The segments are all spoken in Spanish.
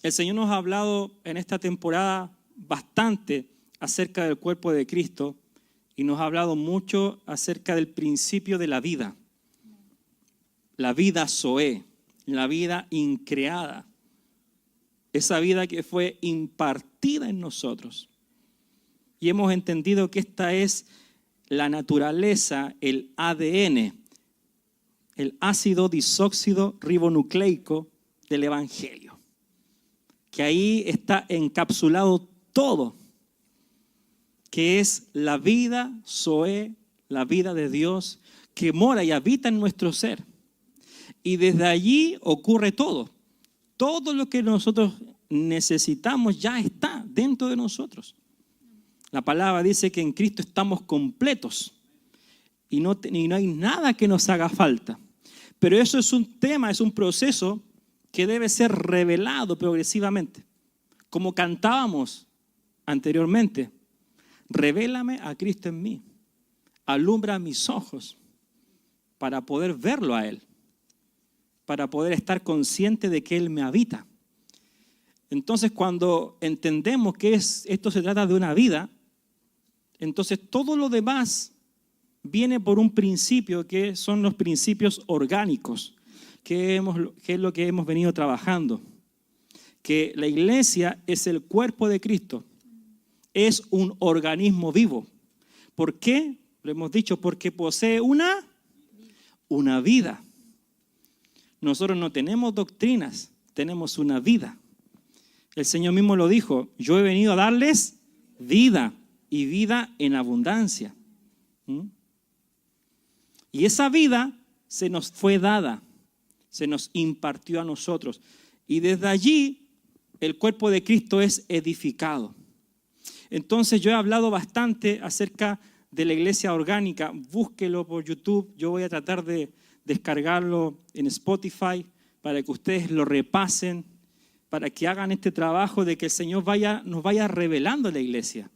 El Señor nos ha hablado en esta temporada bastante acerca del cuerpo de Cristo y nos ha hablado mucho acerca del principio de la vida Zoé, la vida increada, esa vida que fue impartida en nosotros. Y hemos entendido que esta es la naturaleza, el ADN, el ácido disóxido ribonucleico del Evangelio. Que ahí está encapsulado todo, que es la vida Zoé, la vida de Dios, que mora y habita en nuestro ser. Y desde allí ocurre todo. Todo lo que nosotros necesitamos ya está dentro de nosotros. La palabra dice que en Cristo estamos completos y no hay nada que nos haga falta. Pero eso es un tema, es un proceso que debe ser revelado progresivamente. Como cantábamos anteriormente, revélame a Cristo en mí, alumbra mis ojos para poder verlo a Él, para poder estar consciente de que Él me habita. Entonces, cuando entendemos que esto se trata de una vida, entonces todo lo demás viene por un principio que son los principios orgánicos, que es lo que hemos venido trabajando. Que la iglesia es el cuerpo de Cristo, es un organismo vivo. ¿Por qué? Lo hemos dicho, porque posee una vida. Nosotros no tenemos doctrinas, tenemos una vida. El Señor mismo lo dijo, yo he venido a darles vida y vida en abundancia. Y esa vida se nos fue dada, se nos impartió a nosotros. Y desde allí el cuerpo de Cristo es edificado. Entonces yo he hablado bastante acerca de la iglesia orgánica. Búsquelo por YouTube, yo voy a tratar de descargarlo en Spotify para que ustedes lo repasen, para que hagan este trabajo de que el Señor nos vaya revelando la iglesia.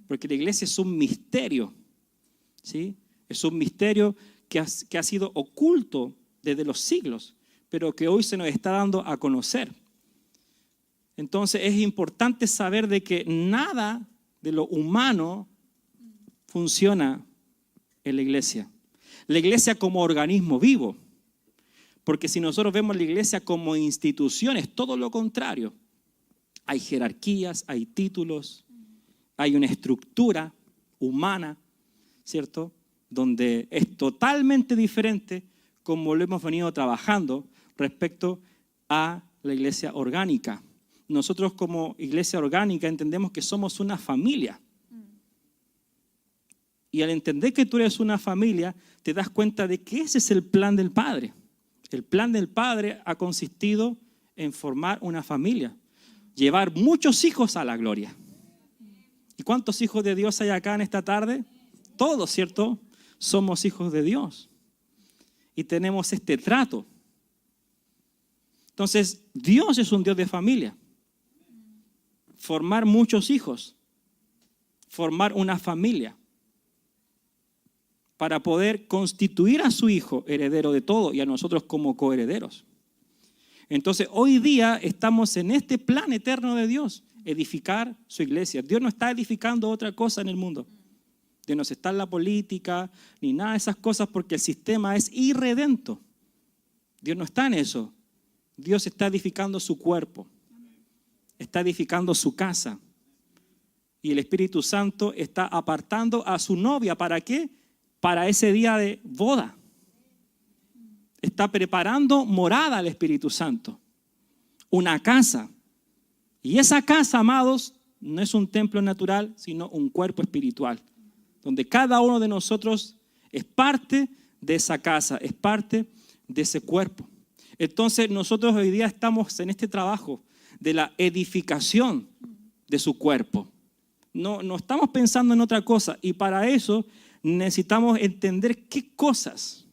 Porque la iglesia es un misterio, ¿sí? Es un misterio que ha sido oculto desde los siglos, pero que hoy se nos está dando a conocer. Entonces es importante saber de que nada de lo humano funciona en la iglesia. La iglesia como organismo vivo. Porque si nosotros vemos la iglesia como institución, es todo lo contrario. Hay jerarquías, hay títulos, hay una estructura humana, ¿cierto? Donde es totalmente diferente como lo hemos venido trabajando respecto a la iglesia orgánica. Nosotros como iglesia orgánica entendemos que somos una familia. Y al entender que tú eres una familia, te das cuenta de que ese es el plan del Padre. El plan del Padre ha consistido en formar una familia, llevar muchos hijos a la gloria. ¿Y cuántos hijos de Dios hay acá en esta tarde? Todos, ¿cierto? Somos hijos de Dios. Y tenemos este trato. Entonces, Dios es un Dios de familia. Formar muchos hijos. Formar una familia. Para poder constituir a su hijo heredero de todo y a nosotros como coherederos. Entonces, hoy día estamos en este plan eterno de Dios, edificar su iglesia. Dios no está edificando otra cosa en el mundo. Dios no está en la política, ni nada de esas cosas, porque el sistema es irredento. Dios no está en eso. Dios está edificando su cuerpo. Está edificando su casa. Y el Espíritu Santo está apartando a su novia. ¿Para qué? Para ese día de boda. Está preparando morada al Espíritu Santo. Una casa. Y esa casa, amados, no es un templo natural, sino un cuerpo espiritual. Donde cada uno de nosotros es parte de esa casa, es parte de ese cuerpo. Entonces nosotros hoy día estamos en este trabajo de la edificación de su cuerpo. No estamos pensando en otra cosa. Y para eso necesitamos entender qué cosas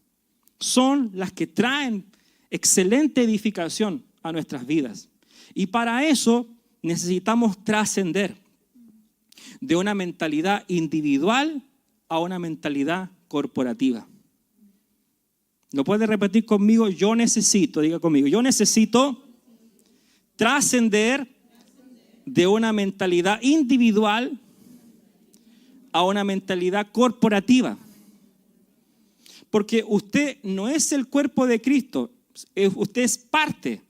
son las que traen excelente edificación a nuestras vidas. Y para eso necesitamos trascender de una mentalidad individual a una mentalidad corporativa. ¿Lo puede repetir conmigo? Diga conmigo, yo necesito trascender de una mentalidad individual a una mentalidad corporativa. Porque usted no es el cuerpo de Cristo, usted es parte.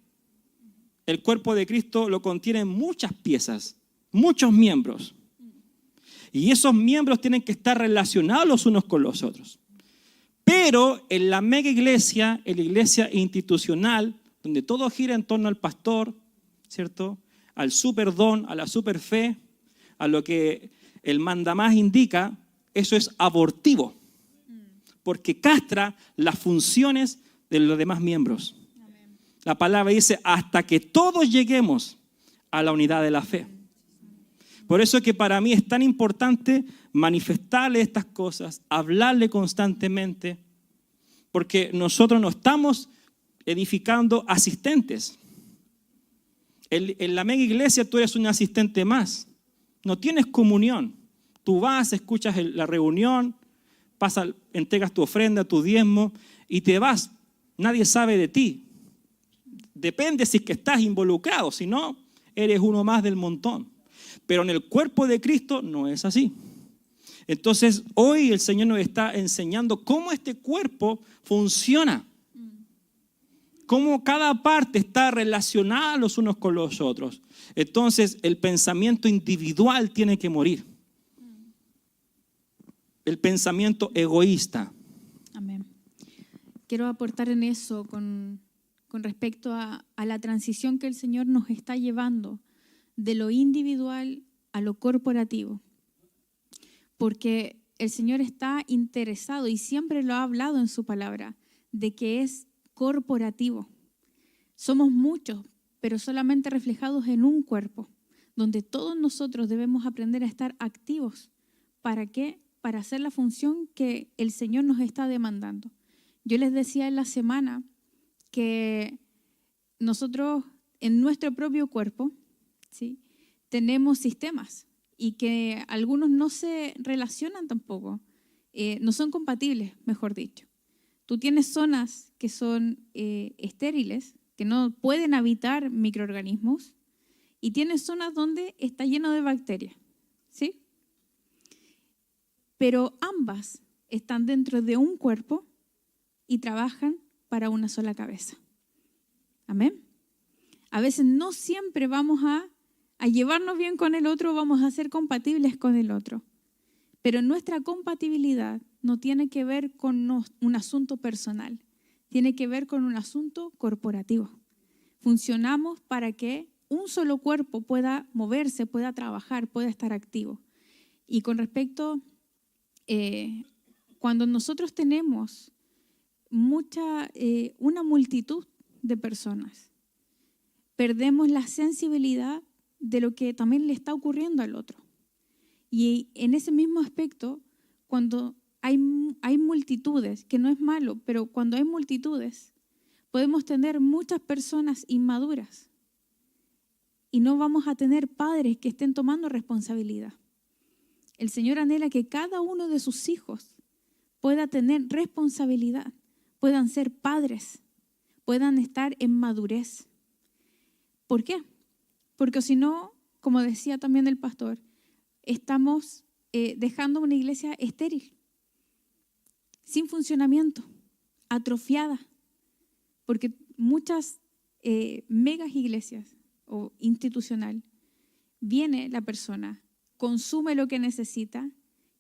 El cuerpo de Cristo lo contiene muchas piezas, muchos miembros. Y esos miembros tienen que estar relacionados los unos con los otros. Pero en la mega iglesia, en la iglesia institucional, donde todo gira en torno al pastor, ¿cierto? Al superdón, a la superfe, a lo que el mandamás indica, eso es abortivo, porque castra las funciones de los demás miembros. Amén. La palabra dice, hasta que todos lleguemos a la unidad de la fe. Por eso es que para mí es tan importante manifestarle estas cosas, hablarle constantemente, porque nosotros no estamos edificando asistentes. En la mega iglesia tú eres un asistente más. No tienes comunión. Tú vas, escuchas la reunión, entregas tu ofrenda, tu diezmo y te vas. Nadie sabe de ti. Depende si es que estás involucrado, si no, eres uno más del montón. Pero en el cuerpo de Cristo no es así. Entonces, hoy el Señor nos está enseñando cómo este cuerpo funciona. Cómo cada parte está relacionada los unos con los otros. Entonces, el pensamiento individual tiene que morir. El pensamiento egoísta. Amén. Quiero aportar en eso con respecto a la transición que el Señor nos está llevando de lo individual a lo corporativo. Porque el Señor está interesado, y siempre lo ha hablado en su palabra, de que es corporativo. Somos muchos, pero solamente reflejados en un cuerpo, donde todos nosotros debemos aprender a estar activos. ¿Para qué? Para hacer la función que el Señor nos está demandando. Yo les decía en la semana que nosotros en nuestro propio cuerpo, ¿sí?, tenemos sistemas y que algunos no se relacionan tampoco, no son compatibles, mejor dicho. Tú tienes zonas que son estériles, que no pueden habitar microorganismos, y tienes zonas donde está lleno de bacterias, ¿sí? Pero ambas están dentro de un cuerpo y trabajan para una sola cabeza. Amén. A veces no siempre vamos a llevarnos bien con el otro, vamos a ser compatibles con el otro. Pero nuestra compatibilidad no tiene que ver con un asunto personal, tiene que ver con un asunto corporativo. Funcionamos para que un solo cuerpo pueda moverse, pueda trabajar, pueda estar activo. Y con respecto, cuando nosotros tenemos una multitud de personas, perdemos la sensibilidad de lo que también le está ocurriendo al otro. Y en ese mismo aspecto, cuando hay multitudes, que no es malo, pero cuando hay multitudes, podemos tener muchas personas inmaduras y no vamos a tener padres que estén tomando responsabilidad. El Señor anhela que cada uno de sus hijos pueda tener responsabilidad, puedan ser padres, puedan estar en madurez. ¿Por qué? Porque si no, como decía también el pastor, estamos dejando una iglesia estéril, sin funcionamiento, atrofiada, porque muchas megas iglesias o institucional, viene la persona, consume lo que necesita,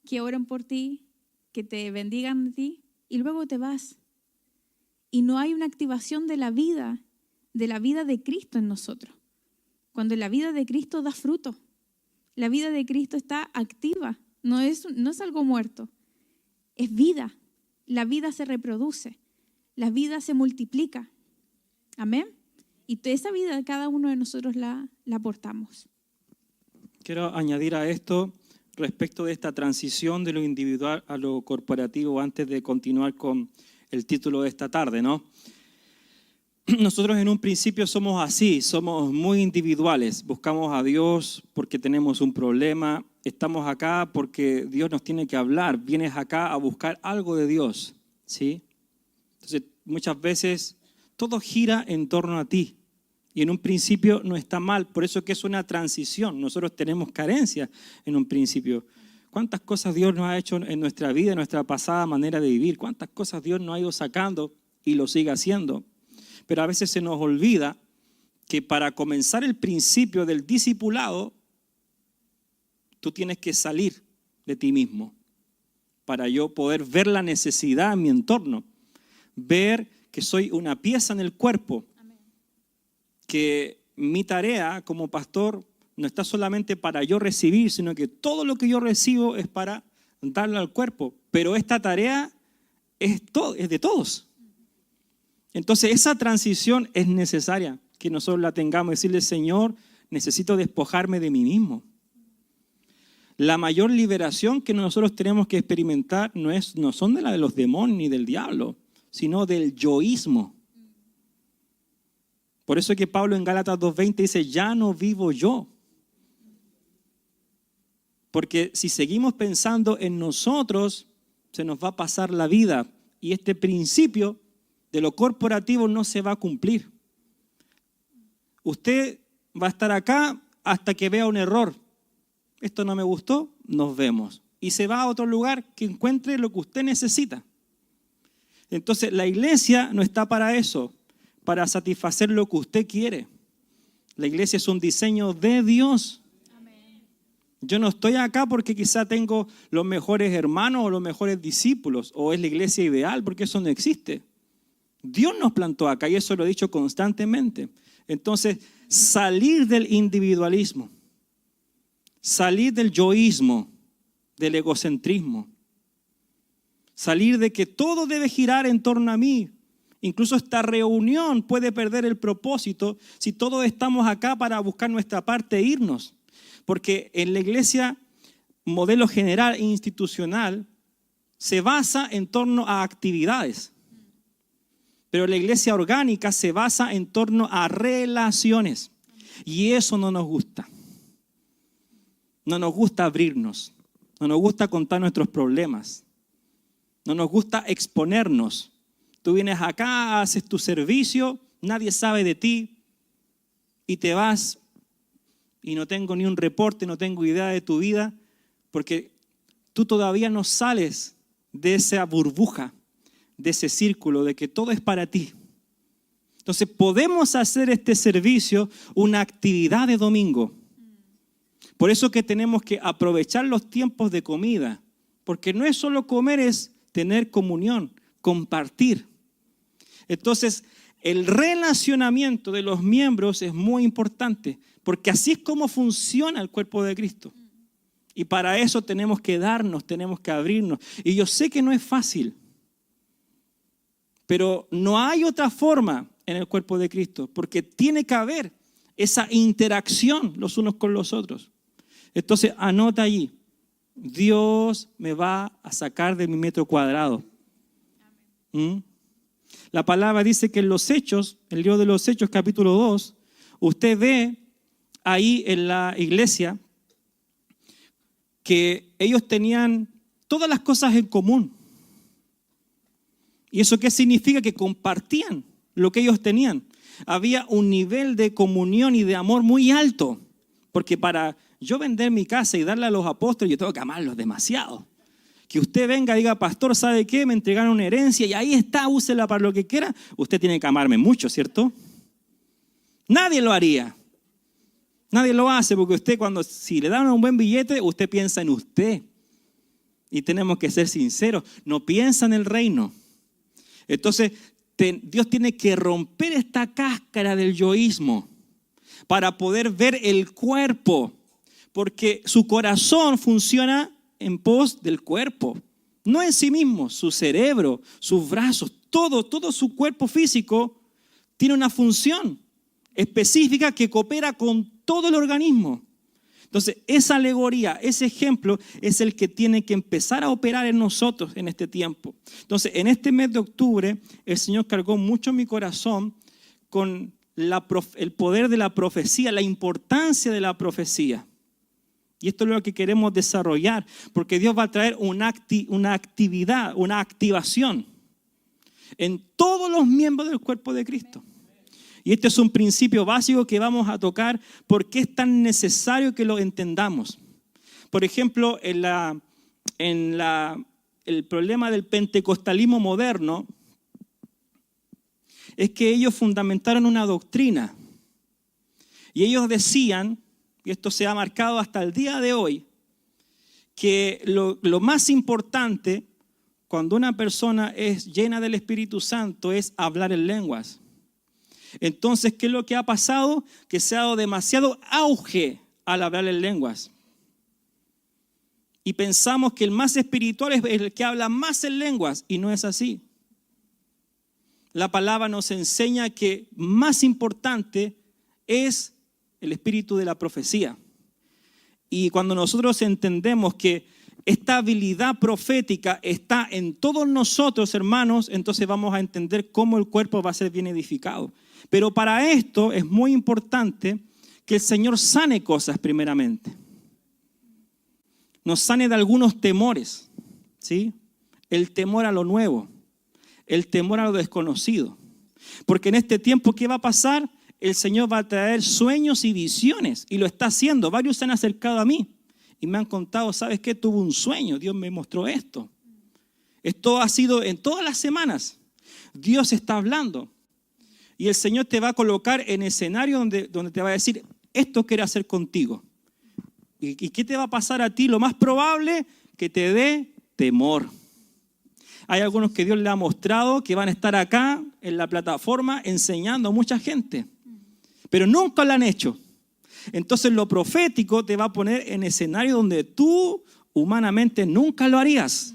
que oren por ti, que te bendigan de ti, y luego te vas. Y no hay una activación de la vida de Cristo en nosotros. Cuando la vida de Cristo da fruto, la vida de Cristo está activa, no es algo muerto, es vida. La vida se reproduce, la vida se multiplica. Amén. Y esa vida cada uno de nosotros la aportamos. Quiero añadir a esto respecto de esta transición de lo individual a lo corporativo antes de continuar con el título de esta tarde, ¿no? Nosotros en un principio somos así, somos muy individuales, buscamos a Dios porque tenemos un problema, estamos acá porque Dios nos tiene que hablar, vienes acá a buscar algo de Dios, ¿sí? Entonces muchas veces todo gira en torno a ti, Y en un principio no está mal, por eso que es una transición. Nosotros tenemos carencias en un principio. ¿Cuántas cosas Dios nos ha hecho en nuestra vida, en nuestra pasada manera de vivir? ¿Cuántas cosas Dios nos ha ido sacando y lo sigue haciendo? Pero a veces se nos olvida que para comenzar el principio del discipulado, tú tienes que salir de ti mismo para yo poder ver la necesidad en mi entorno, ver que soy una pieza en el cuerpo, que mi tarea como pastor no está solamente para yo recibir, sino que todo lo que yo recibo es para darle al cuerpo. Pero esta tarea es de todos. Entonces esa transición es necesaria que nosotros la tengamos, decirle, Señor, necesito despojarme de mí mismo. La mayor liberación que nosotros tenemos que experimentar no son de la de los demonios ni del diablo, sino del yoísmo. Por eso es que Pablo en Gálatas 2:20 dice, ya no vivo yo. Porque si seguimos pensando en nosotros, se nos va a pasar la vida. Y este principio de lo corporativo no se va a cumplir. Usted va a estar acá hasta que vea un error. Esto no me gustó, nos vemos. Y se va a otro lugar que encuentre lo que usted necesita. Entonces la iglesia no está para eso, para satisfacer lo que usted quiere. La iglesia es un diseño de Dios. Amén. Yo no estoy acá porque quizá tengo los mejores hermanos o los mejores discípulos, o es la iglesia ideal, porque eso no existe. Dios nos plantó acá y eso lo he dicho constantemente. Entonces, salir del individualismo, salir del yoísmo, del egocentrismo, salir de que todo debe girar en torno a mí. Incluso esta reunión puede perder el propósito si todos estamos acá para buscar nuestra parte e irnos. Porque en la iglesia, modelo general e institucional, se basa en torno a actividades. Pero la iglesia orgánica se basa en torno a relaciones. Y eso no nos gusta. No nos gusta abrirnos. No nos gusta contar nuestros problemas. No nos gusta exponernos. Tú vienes acá, haces tu servicio, nadie sabe de ti y te vas y no tengo ni un reporte, no tengo idea de tu vida porque tú todavía no sales de esa burbuja, de ese círculo, de que todo es para ti. Entonces podemos hacer este servicio una actividad de domingo. Por eso que tenemos que aprovechar los tiempos de comida, porque no es solo comer, es tener comunión, compartir. Entonces, el relacionamiento de los miembros es muy importante, porque así es como funciona el cuerpo de Cristo. Y para eso tenemos que darnos, tenemos que abrirnos. Y yo sé que no es fácil, pero no hay otra forma en el cuerpo de Cristo, porque tiene que haber esa interacción los unos con los otros. Entonces, anota allí, Dios me va a sacar de mi metro cuadrado. La palabra dice que en los Hechos, el libro de los Hechos, capítulo 2, usted ve ahí en la iglesia que ellos tenían todas las cosas en común. ¿Y eso qué significa? Que compartían lo que ellos tenían. Había un nivel de comunión y de amor muy alto, porque para yo vender mi casa y darle a los apóstoles, yo tengo que amarlos demasiado. Que usted venga y diga, pastor, ¿sabe qué? Me entregaron una herencia y ahí está, úsela para lo que quiera. Usted tiene que amarme mucho, ¿cierto? Nadie lo haría. Nadie lo hace porque usted si le dan un buen billete, usted piensa en usted. Y tenemos que ser sinceros, no piensa en el reino. Entonces, Dios tiene que romper esta cáscara del yoísmo para poder ver el cuerpo, porque su corazón funciona en pos del cuerpo, no en sí mismo. Su cerebro, sus brazos, todo su cuerpo físico tiene una función específica que coopera con todo el organismo. Entonces, esa alegoría, ese ejemplo es el que tiene que empezar a operar en nosotros en este tiempo. Entonces, en este mes de octubre, el Señor cargó mucho mi corazón con el poder de la profecía, la importancia de la profecía. Y esto es lo que queremos desarrollar, porque Dios va a traer una actividad, una activación en todos los miembros del cuerpo de Cristo. Y este es un principio básico que vamos a tocar. ¿Por qué es tan necesario que lo entendamos? Por ejemplo, el problema del pentecostalismo moderno es que ellos fundamentaron una doctrina. Y ellos decían, y esto se ha marcado hasta el día de hoy, que lo más importante cuando una persona es llena del Espíritu Santo es hablar en lenguas. Entonces, ¿qué es lo que ha pasado? Que se ha dado demasiado auge al hablar en lenguas. Y pensamos que el más espiritual es el que habla más en lenguas, y no es así. La palabra nos enseña que más importante es el espíritu de la profecía. Y cuando nosotros entendemos que esta habilidad profética está en todos nosotros, hermanos, entonces vamos a entender cómo el cuerpo va a ser bien edificado. Pero para esto es muy importante que el Señor sane cosas primeramente. Nos sane de algunos temores, ¿sí? El temor a lo nuevo, el temor a lo desconocido. Porque en este tiempo, ¿qué va a pasar? El Señor va a traer sueños y visiones, y lo está haciendo. Varios se han acercado a mí y me han contado, ¿sabes qué? Tuve un sueño, Dios me mostró esto. Esto ha sido en todas las semanas. Dios está hablando. Y el Señor te va a colocar en escenario donde te va a decir, esto quiere hacer contigo. ¿Y qué te va a pasar a ti? Lo más probable, que te dé temor. Hay algunos que Dios le ha mostrado que van a estar acá en la plataforma enseñando a mucha gente, pero nunca lo han hecho. Entonces lo profético te va a poner en escenario donde tú humanamente nunca lo harías.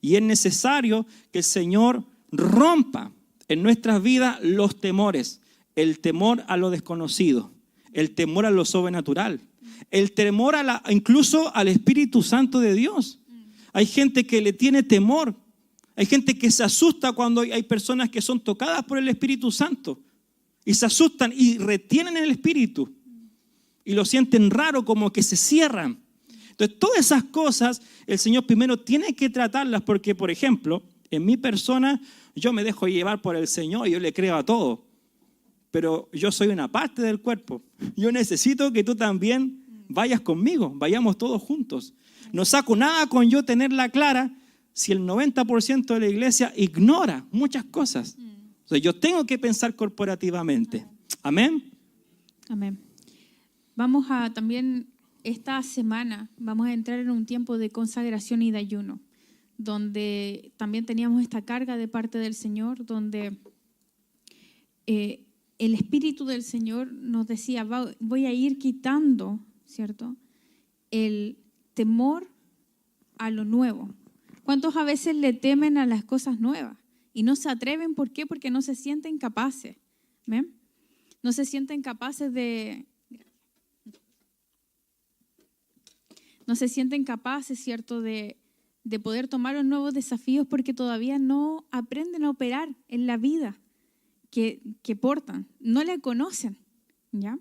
Y es necesario que el Señor rompa en nuestras vidas los temores, el temor a lo desconocido, el temor a lo sobrenatural, el temor incluso al Espíritu Santo de Dios. Hay gente que le tiene temor, hay gente que se asusta cuando hay personas que son tocadas por el Espíritu Santo y se asustan y retienen el Espíritu y lo sienten raro, como que se cierran. Entonces todas esas cosas el Señor primero tiene que tratarlas, porque por ejemplo en mi persona yo me dejo llevar por el Señor y yo le creo a todo, pero yo soy una parte del cuerpo. Yo necesito que tú también vayas conmigo, vayamos todos juntos. No saco nada con yo tenerla clara si el 90% de la iglesia ignora muchas cosas. O sea, yo tengo que pensar corporativamente. Amén. Amén. Vamos a también, esta semana, vamos a entrar en un tiempo de consagración y de ayuno, donde también teníamos esta carga de parte del Señor, donde el Espíritu del Señor nos decía, voy a ir quitando, ¿cierto?, el temor a lo nuevo. ¿Cuántos a veces le temen a las cosas nuevas y no se atreven? ¿Por qué? Porque no se sienten capaces. ¿Ven? No se sienten capaces ¿cierto?, de poder tomar los nuevos desafíos, porque todavía no aprenden a operar en la vida que portan, no la conocen, ¿ya?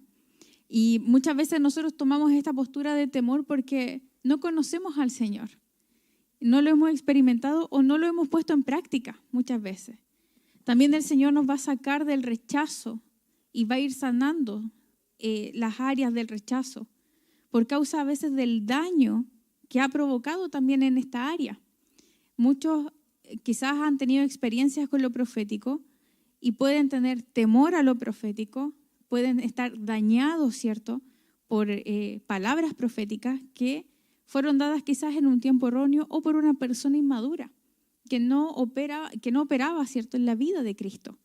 Y muchas veces nosotros tomamos esta postura de temor porque no conocemos al Señor, no lo hemos experimentado o no lo hemos puesto en práctica muchas veces. También el Señor nos va a sacar del rechazo y va a ir sanando las áreas del rechazo por causa a veces del daño que ha provocado también en esta área. Muchos quizás han tenido experiencias con lo profético y pueden tener temor a lo profético, pueden estar dañados, ¿cierto?, por palabras proféticas que fueron dadas quizás en un tiempo erróneo o por una persona inmadura que no operaba, ¿cierto?, en la vida de Cristo.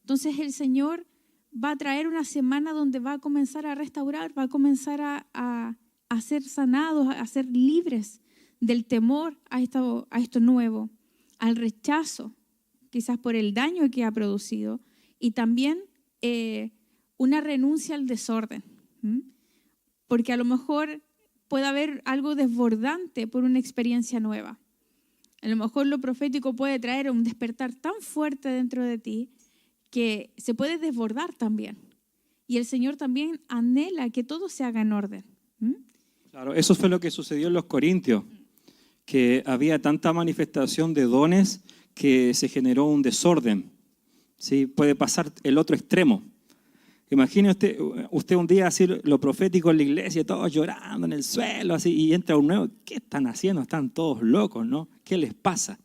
Entonces el Señor va a traer una semana donde va a comenzar a restaurar, va a comenzar a ser sanados, a ser libres del temor a esto nuevo, al rechazo, quizás por el daño que ha producido, y también una renuncia al desorden, porque a lo mejor puede haber algo desbordante por una experiencia nueva. A lo mejor lo profético puede traer un despertar tan fuerte dentro de ti que se puede desbordar también. Y el Señor también anhela que todo se haga en orden. Claro, eso fue lo que sucedió en los Corintios, que había tanta manifestación de dones que se generó un desorden. ¿Sí? Puede pasar el otro extremo, Imagine usted un día así lo profético en la iglesia, todos llorando en el suelo, así, y entra un nuevo. ¿Qué están haciendo? Están todos locos, ¿no? ¿Qué les pasa?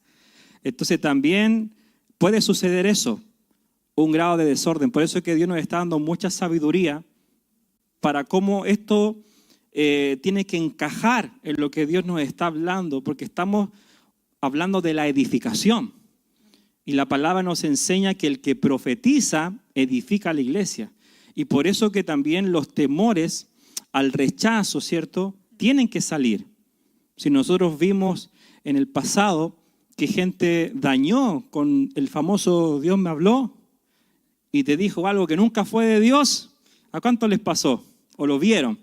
Entonces también puede suceder eso, un grado de desorden. Por eso es que Dios nos está dando mucha sabiduría para cómo esto tiene que encajar en lo que Dios nos está hablando, porque estamos hablando de la edificación. Y la palabra nos enseña que el que profetiza edifica a la iglesia. Y por eso que también los temores al rechazo, ¿cierto?, tienen que salir. Si nosotros vimos en el pasado que gente dañó con el famoso Dios me habló y te dijo algo que nunca fue de Dios, ¿a cuánto les pasó? ¿O lo vieron?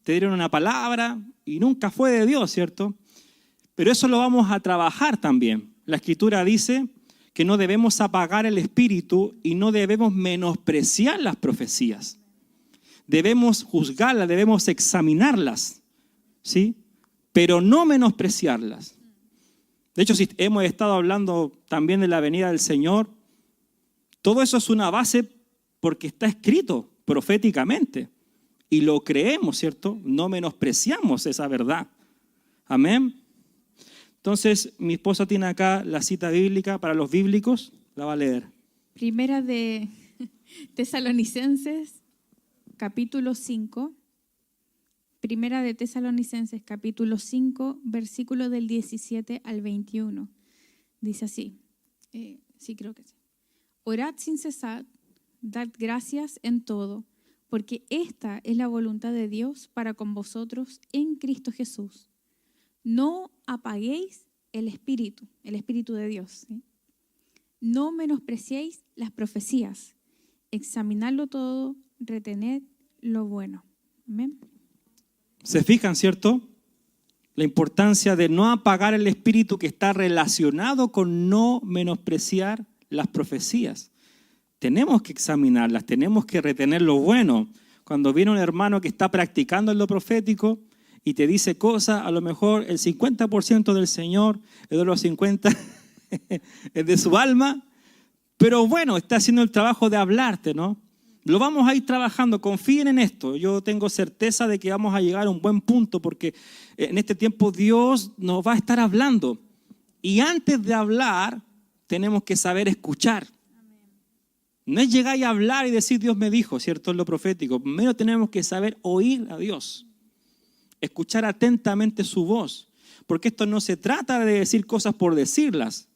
Te dieron una palabra y nunca fue de Dios, ¿cierto? Pero eso lo vamos a trabajar también. La Escritura dice que no debemos apagar el espíritu y no debemos menospreciar las profecías. Debemos juzgarlas, debemos examinarlas, ¿sí? Pero no menospreciarlas. De hecho, si hemos estado hablando también de la venida del Señor, todo eso es una base porque está escrito proféticamente y lo creemos, ¿cierto? No menospreciamos esa verdad. Amén. Entonces, mi esposa tiene acá la cita bíblica para los bíblicos, la va a leer. Primera de Tesalonicenses, capítulo 5. Primera de Tesalonicenses, capítulo 5, versículo del 17 al 21. Dice así, sí creo que sí. Orad sin cesar, dad gracias en todo, porque esta es la voluntad de Dios para con vosotros en Cristo Jesús. No apaguéis el espíritu de Dios, ¿sí? No menospreciéis las profecías, examinadlo todo, retened lo bueno. Amén. ¿Se fijan, cierto? La importancia de no apagar el espíritu que está relacionado con no menospreciar las profecías. Tenemos que examinarlas, tenemos que retener lo bueno. Cuando viene un hermano que está practicando en lo profético y te dice cosas, a lo mejor el 50% del Señor, el de los 50% es de su alma, pero bueno, está haciendo el trabajo de hablarte, ¿no? Lo vamos a ir trabajando, confíen en esto. Yo tengo certeza de que vamos a llegar a un buen punto porque en este tiempo Dios nos va a estar hablando. Y antes de hablar, tenemos que saber escuchar. No es llegar y hablar y decir Dios me dijo, ¿cierto? Es lo profético. Primero tenemos que saber oír a Dios. Escuchar atentamente su voz. Porque esto no se trata de decir cosas por decirlas,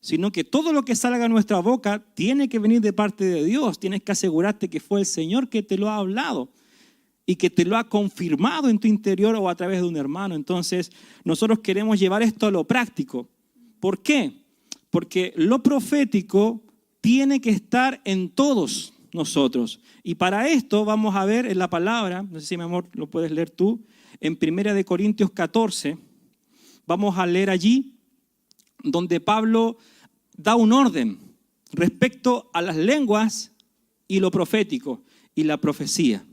sino que todo lo que salga de nuestra boca tiene que venir de parte de Dios. Tienes que asegurarte que fue el Señor que te lo ha hablado y que te lo ha confirmado en tu interior o a través de un hermano. Entonces, nosotros queremos llevar esto a lo práctico. ¿Por qué? Porque lo profético tiene que estar en todos nosotros. Y para esto vamos a ver en la palabra, no sé si mi amor lo puedes leer tú, en 1 Corintios 14, vamos a leer allí donde Pablo da un orden respecto a las lenguas y lo profético y la profecía.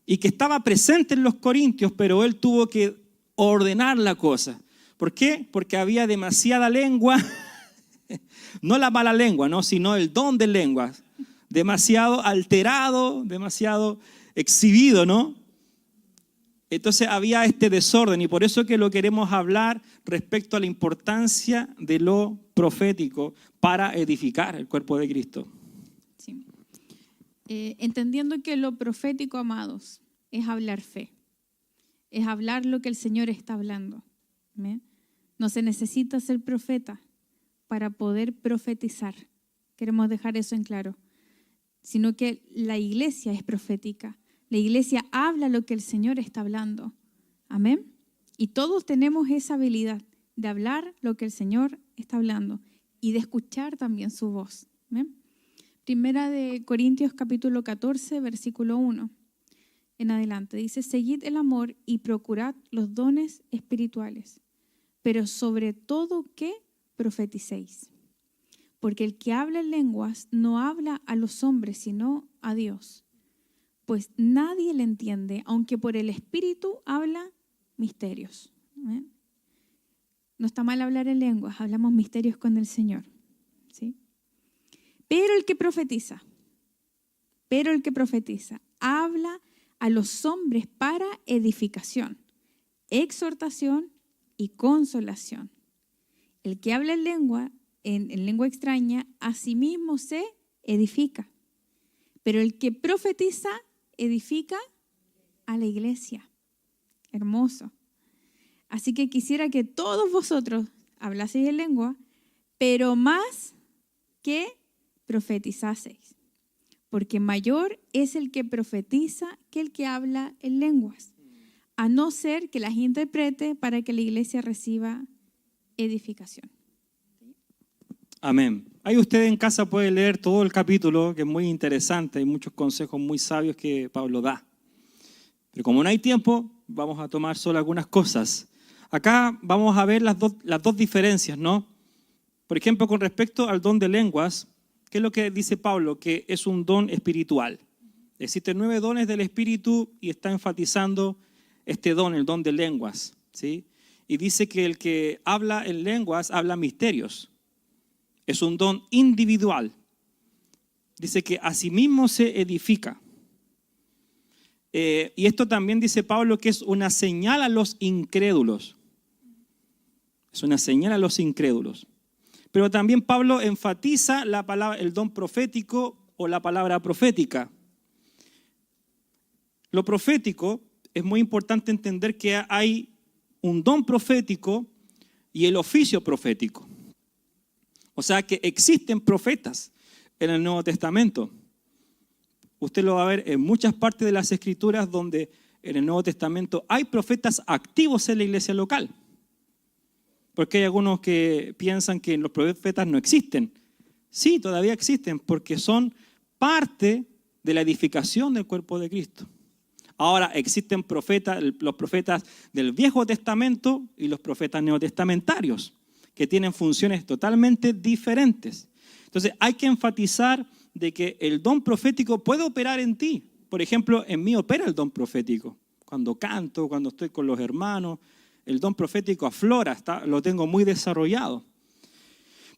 Y que estaba presente en los corintios, pero él tuvo que ordenar la cosa. ¿Por qué? Porque había demasiada lengua, no la mala lengua, ¿no? Sino el don de lenguas, demasiado alterado, demasiado exhibido, ¿no? Entonces había este desorden y por eso que lo queremos hablar respecto a la importancia de lo profético para edificar el cuerpo de Cristo. Sí. Entendiendo que lo profético, amados, es hablar fe, es hablar lo que el Señor está hablando. ¿Amén? No se necesita ser profeta para poder profetizar. Queremos dejar eso en claro. Sino que la iglesia es profética. La iglesia habla lo que el Señor está hablando. Amén. Y todos tenemos esa habilidad de hablar lo que el Señor está hablando y de escuchar también su voz. Amén. Primera de Corintios capítulo 14, versículo 1 en adelante. Dice, seguid el amor y procurad los dones espirituales, pero sobre todo que profeticéis. Porque el que habla en lenguas no habla a los hombres, sino a Dios. Pues nadie le entiende, aunque por el Espíritu habla misterios. ¿Eh? No está mal hablar en lenguas, hablamos misterios con el Señor. ¿Sí? Pero el que profetiza Pero el que profetiza habla a los hombres para edificación, exhortación y consolación. El que habla en lengua extraña, a sí mismo se edifica. Pero el que profetiza edifica a la iglesia. Hermoso. Así que quisiera que todos vosotros hablaseis en lengua, pero más que profetizaseis. Porque mayor es el que profetiza que el que habla en lenguas, a no ser que las interprete para que la iglesia reciba edificación. Amén. Ahí usted en casa puede leer todo el capítulo, que es muy interesante. Hay muchos consejos muy sabios que Pablo da. Pero como no hay tiempo, vamos a tomar solo algunas cosas. Acá vamos a ver las dos diferencias, ¿no? Por ejemplo, con respecto al don de lenguas, ¿qué es lo que dice Pablo? Que es un don espiritual. Existen 9 dones del Espíritu y está enfatizando este don, el don de lenguas, ¿sí? Y dice que el que habla en lenguas habla misterios. Es un don individual. Dice que a sí mismo se edifica. Y esto también dice Pablo que es una señal a los incrédulos. Es una señal a los incrédulos. Pero también Pablo enfatiza la palabra, el don profético o la palabra profética. Lo profético, es muy importante entender que hay un don profético y el oficio profético. O sea que existen profetas en el Nuevo Testamento. Usted lo va a ver en muchas partes de las Escrituras donde en el Nuevo Testamento hay profetas activos en la iglesia local. Porque hay algunos que piensan que los profetas no existen. Sí, todavía existen porque son parte de la edificación del cuerpo de Cristo. Ahora existen profetas, los profetas del Viejo Testamento y los profetas neotestamentarios, que tienen funciones totalmente diferentes. Entonces hay que enfatizar de que el don profético puede operar en ti. Por ejemplo, en mí opera el don profético. Cuando canto, cuando estoy con los hermanos, el don profético aflora, lo tengo muy desarrollado.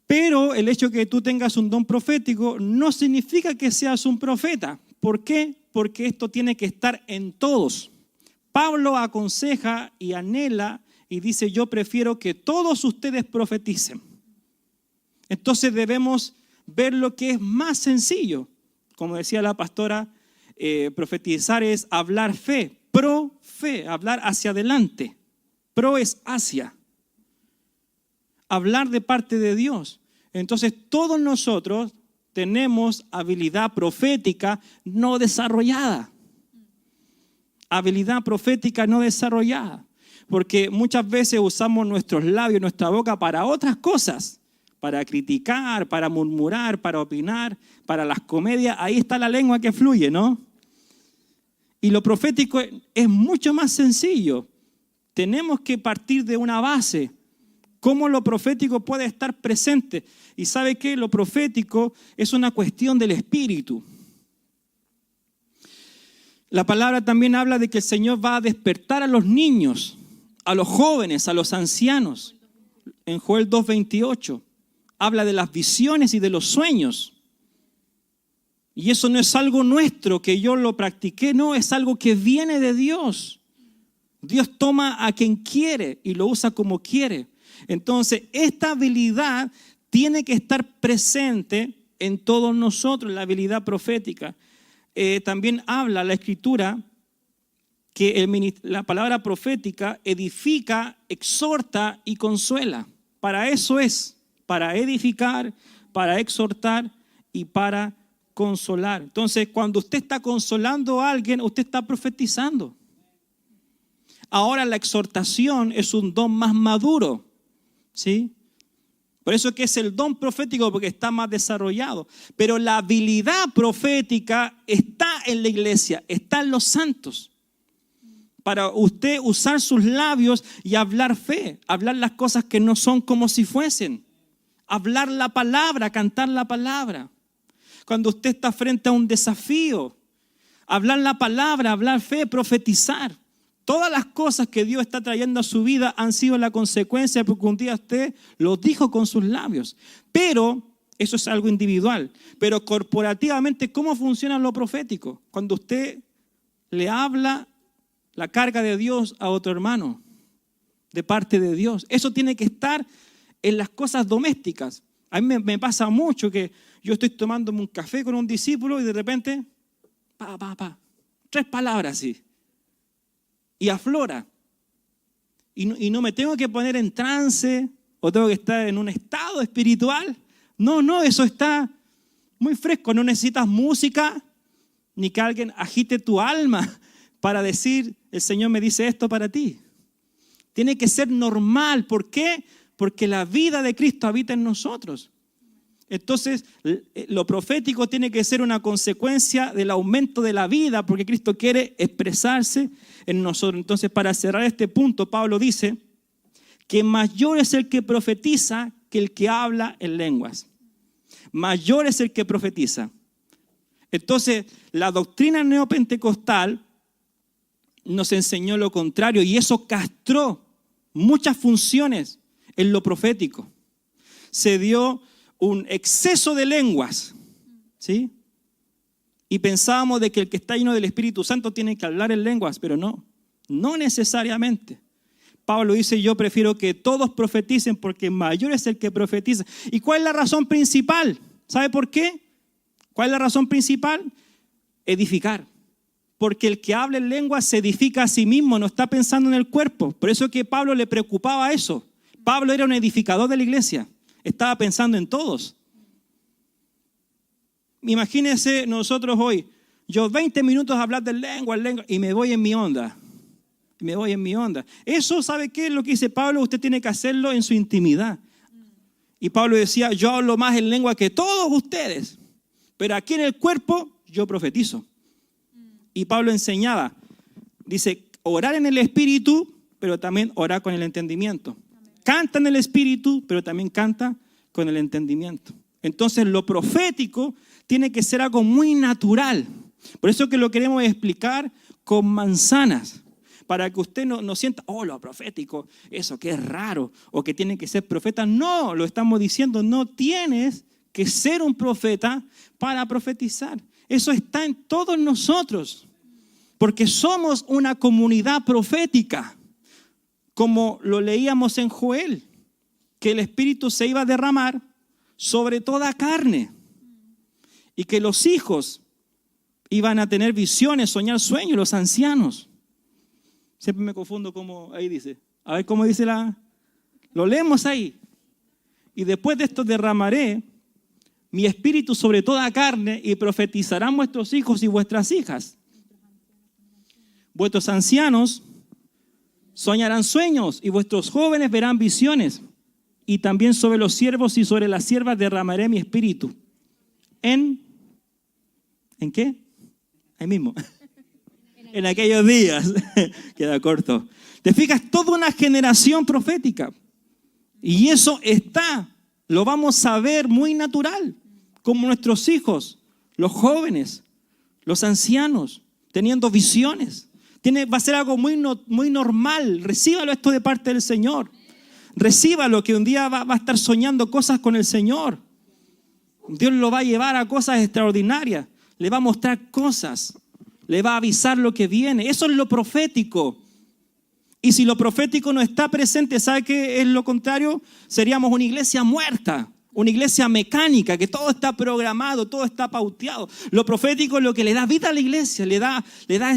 Pero el hecho de que tú tengas un don profético no significa que seas un profeta. ¿Por qué? Porque esto tiene que estar en todos. Pablo aconseja y anhela y dice, yo prefiero que todos ustedes profeticen. Entonces debemos ver lo que es más sencillo. Como decía la pastora, profetizar es hablar fe, pro fe, hablar hacia adelante. Pro es hacia. Hablar de parte de Dios. Entonces todos nosotros tenemos habilidad profética no desarrollada. Habilidad profética no desarrollada. Porque muchas veces usamos nuestros labios, nuestra boca para otras cosas. Para criticar, para murmurar, para opinar, para las comedias. Ahí está la lengua que fluye, ¿no? Y lo profético es mucho más sencillo. Tenemos que partir de una base. ¿Cómo lo profético puede estar presente? Y ¿sabe qué? Lo profético es una cuestión del espíritu. La palabra también habla de que el Señor va a despertar a los niños, a los jóvenes, a los ancianos. En Joel 2:28 habla de las visiones y de los sueños. Y eso no es algo nuestro, que yo lo practiqué, no, es algo que viene de Dios. Dios toma a quien quiere y lo usa como quiere. Entonces, esta habilidad tiene que estar presente en todos nosotros, la habilidad profética. También habla la Escritura que la palabra profética edifica, exhorta y consuela. Para eso es, para edificar, para exhortar y para consolar. Entonces, cuando usted está consolando a alguien, usted está profetizando. Ahora la exhortación es un don más maduro, ¿sí? Por eso que es el don profético, porque está más desarrollado. Pero la habilidad profética está en la iglesia, está en los santos. Para usted usar sus labios y hablar fe, hablar las cosas que no son como si fuesen. Hablar la palabra, cantar la palabra. Cuando usted está frente a un desafío, hablar la palabra, hablar fe, profetizar. Todas las cosas que Dios está trayendo a su vida han sido la consecuencia porque un día usted lo dijo con sus labios. Pero Eso es algo individual. Pero corporativamente, ¿cómo funciona lo profético? Cuando usted le habla la carga de Dios a otro hermano, de parte de Dios. Eso tiene que estar en las cosas domésticas. A mí me pasa mucho que yo estoy tomándome un café con un discípulo y de repente, 3 palabras así. Y aflora. Y no me tengo que poner en trance o tengo que estar en un estado espiritual. No, eso está muy fresco. No necesitas música ni que alguien agite tu alma para decir, el Señor me dice esto para ti. Tiene que ser normal. ¿Por qué? Porque la vida de Cristo habita en nosotros. Entonces, lo profético tiene que ser una consecuencia del aumento de la vida, porque Cristo quiere expresarse en nosotros. Entonces, para cerrar este punto, Pablo dice que mayor es el que profetiza que el que habla en lenguas. Mayor es el que profetiza. Entonces, la doctrina neopentecostal nos enseñó lo contrario y eso castró muchas funciones en lo profético. Se dio un exceso de lenguas, ¿sí? Y pensábamos de que el que está lleno del Espíritu Santo tiene que hablar en lenguas, pero no necesariamente. Pablo dice, yo prefiero que todos profeticen porque mayor es el que profetiza. ¿Y cuál es la razón principal? ¿Sabe por qué? ¿Cuál es la razón principal? Edificar. Porque el que habla en lenguas se edifica a sí mismo, no está pensando en el cuerpo. Por eso es que a Pablo le preocupaba eso. Pablo era un edificador de la iglesia. Estaba pensando en todos. Imagínense nosotros hoy, yo 20 minutos a hablar de lengua y me voy en mi onda. Eso, ¿sabe qué es lo que dice Pablo? Usted tiene que hacerlo en su intimidad. Y Pablo decía, yo hablo más en lengua que todos ustedes, pero aquí en el cuerpo yo profetizo. Y Pablo enseñaba, dice, orar en el Espíritu, pero también orar con el entendimiento. Canta en el Espíritu, pero también canta con el entendimiento. Entonces lo profético tiene que ser algo muy natural. Por eso que lo queremos explicar con manzanas. Para que usted no sienta, lo profético, eso que es raro, o que tiene que ser profeta. No, lo estamos diciendo, no tienes que ser un profeta para profetizar. Eso está en todos nosotros, porque somos una comunidad profética, como lo leíamos en Joel, que el Espíritu se iba a derramar sobre toda carne y que los hijos iban a tener visiones, soñar sueños, los ancianos. Siempre me confundo como ahí dice. A ver cómo dice lo leemos ahí. Y después de esto derramaré mi espíritu sobre toda carne y profetizarán vuestros hijos y vuestras hijas. Vuestros ancianos soñarán sueños y vuestros jóvenes verán visiones. Y también sobre los siervos y sobre las siervas derramaré mi espíritu. ¿En qué? Ahí mismo. En aquellos días. Queda corto. Te fijas, toda una generación profética. Y eso lo vamos a ver muy natural. Como nuestros hijos, los jóvenes, los ancianos, teniendo visiones. Va a ser algo muy normal. Recíbalo esto de parte del Señor. Recíbalo, que un día va a estar soñando cosas con el Señor. Dios lo va a llevar a cosas extraordinarias. Le va a mostrar cosas. Le va a avisar lo que viene. Eso es lo profético. Y si lo profético no está presente, ¿sabe qué es lo contrario? Seríamos una iglesia muerta. Una iglesia mecánica, que todo está programado, todo está pauteado. Lo profético es lo que le da vida a la iglesia. Le da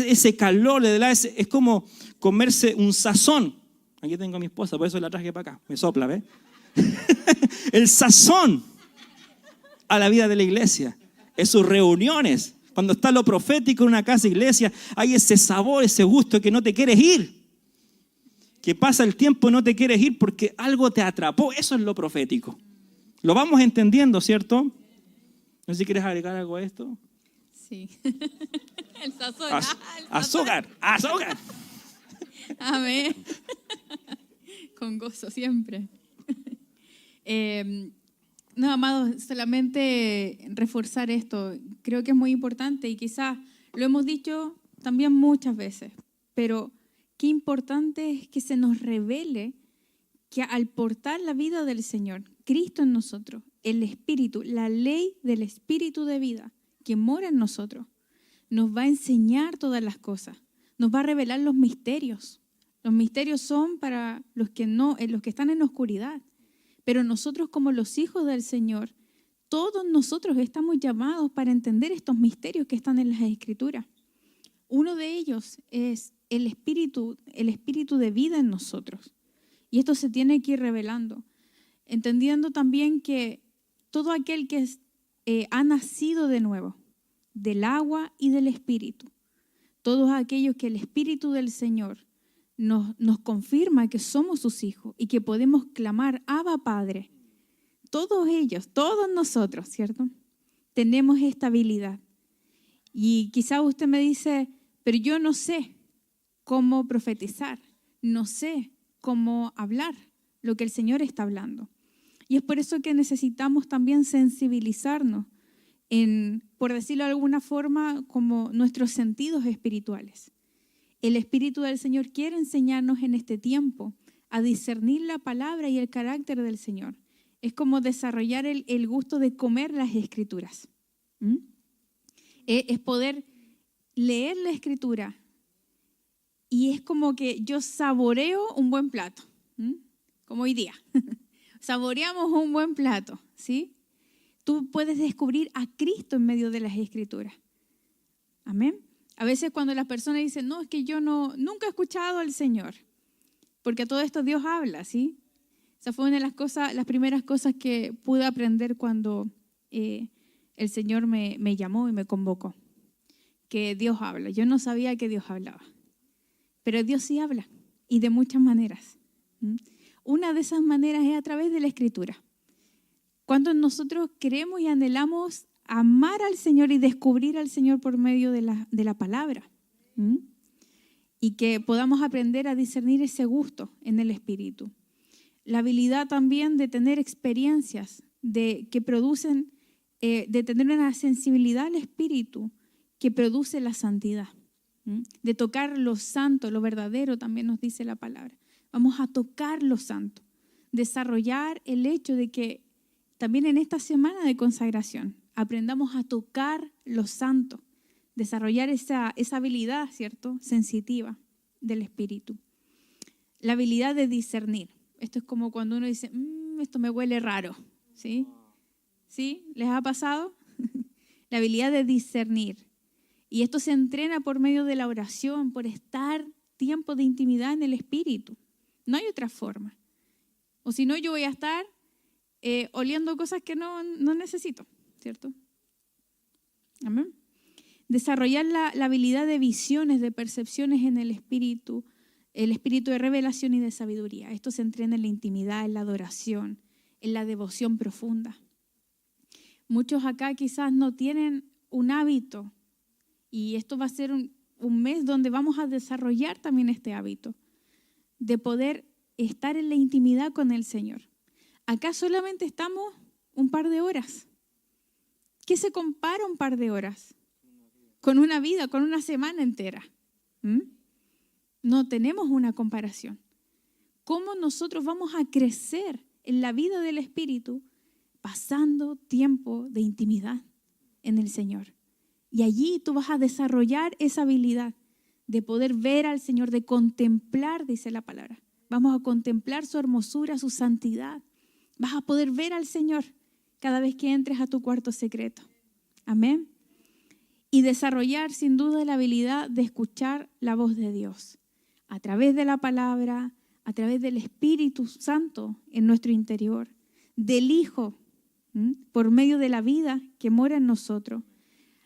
ese calor, es como comerse un sazón. Aquí tengo a mi esposa, por eso la traje para acá. Me sopla, ¿ves? El sazón a la vida de la iglesia. En sus reuniones. Cuando está lo profético en una casa iglesia, hay ese sabor, ese gusto que no te quieres ir. Que pasa el tiempo y no te quieres ir porque algo te atrapó. Eso es lo profético. Lo vamos entendiendo, ¿cierto? No sé si quieres agregar algo a esto. Sí. El sazón. Azúcar. Amén. Con gozo siempre. No, amados, solamente reforzar esto. Creo que es muy importante y quizás lo hemos dicho también muchas veces, pero qué importante es que se nos revele que al portar la vida del Señor, Cristo en nosotros, el Espíritu, la ley del Espíritu de vida que mora en nosotros, nos va a enseñar todas las cosas, nos va a revelar los misterios. Los misterios son para los que están en la oscuridad, pero nosotros como los hijos del Señor, todos nosotros estamos llamados para entender estos misterios que están en las Escrituras. Uno de ellos es el espíritu de vida en nosotros. Y esto se tiene que ir revelando, entendiendo también que todo aquel que ha nacido de nuevo, del agua y del Espíritu, todos aquellos que el Espíritu del Señor nos confirma que somos sus hijos y que podemos clamar, Abba Padre, todos ellos, todos nosotros, ¿cierto? Tenemos esta habilidad. Y quizá usted me dice, pero yo no sé cómo profetizar, no sé cómo hablar lo que el Señor está hablando. Y es por eso que necesitamos también sensibilizarnos por decirlo de alguna forma, como nuestros sentidos espirituales. El Espíritu del Señor quiere enseñarnos en este tiempo a discernir la palabra y el carácter del Señor. Es como desarrollar el gusto de comer las Escrituras. Es poder leer la Escritura y es como que yo saboreo un buen plato, como hoy día. Saboreamos un buen plato, ¿sí? Tú puedes descubrir a Cristo en medio de las Escrituras. Amén. A veces cuando las personas dicen, no, es que yo nunca he escuchado al Señor, porque a todo esto Dios habla, ¿sí? Esa fue una de las primeras cosas que pude aprender cuando el Señor me llamó y me convocó, que Dios habla. Yo no sabía que Dios hablaba, pero Dios sí habla y de muchas maneras. Una de esas maneras es a través de la Escritura. Cuando nosotros queremos y anhelamos amar al Señor y descubrir al Señor por medio de la palabra. Y que podamos aprender a discernir ese gusto en el Espíritu. La habilidad también de tener experiencias que producen, de tener una sensibilidad al Espíritu que produce la santidad. De tocar lo santo, lo verdadero, también nos dice la palabra. Vamos a tocar lo santo. Desarrollar el hecho de que también en esta semana de consagración aprendamos a tocar lo santo, desarrollar esa habilidad, ¿cierto?, sensitiva del Espíritu. La habilidad de discernir. Esto es como cuando uno dice, esto me huele raro, ¿sí? ¿Sí? ¿Les ha pasado? La habilidad de discernir. Y esto se entrena por medio de la oración, por estar tiempo de intimidad en el Espíritu. No hay otra forma. O si no, yo voy a estar oliendo cosas que no necesito, ¿cierto? Amén. Desarrollar la habilidad de visiones, de percepciones en el espíritu de revelación y de sabiduría. Esto se entrena en la intimidad, en la adoración, en la devoción profunda. Muchos acá quizás no tienen un hábito y esto va a ser un mes donde vamos a desarrollar también este hábito de poder estar en la intimidad con el Señor. Acá solamente estamos un par de horas. ¿Qué se compara un par de horas? Con una vida, con una semana entera. No tenemos una comparación. ¿Cómo nosotros vamos a crecer en la vida del Espíritu pasando tiempo de intimidad en el Señor? Y allí tú vas a desarrollar esa habilidad de poder ver al Señor, de contemplar, dice la palabra. Vamos a contemplar su hermosura, su santidad. Vas a poder ver al Señor cada vez que entres a tu cuarto secreto. Amén. Y desarrollar sin duda la habilidad de escuchar la voz de Dios a través de la palabra, a través del Espíritu Santo en nuestro interior, del Hijo, por medio de la vida que mora en nosotros,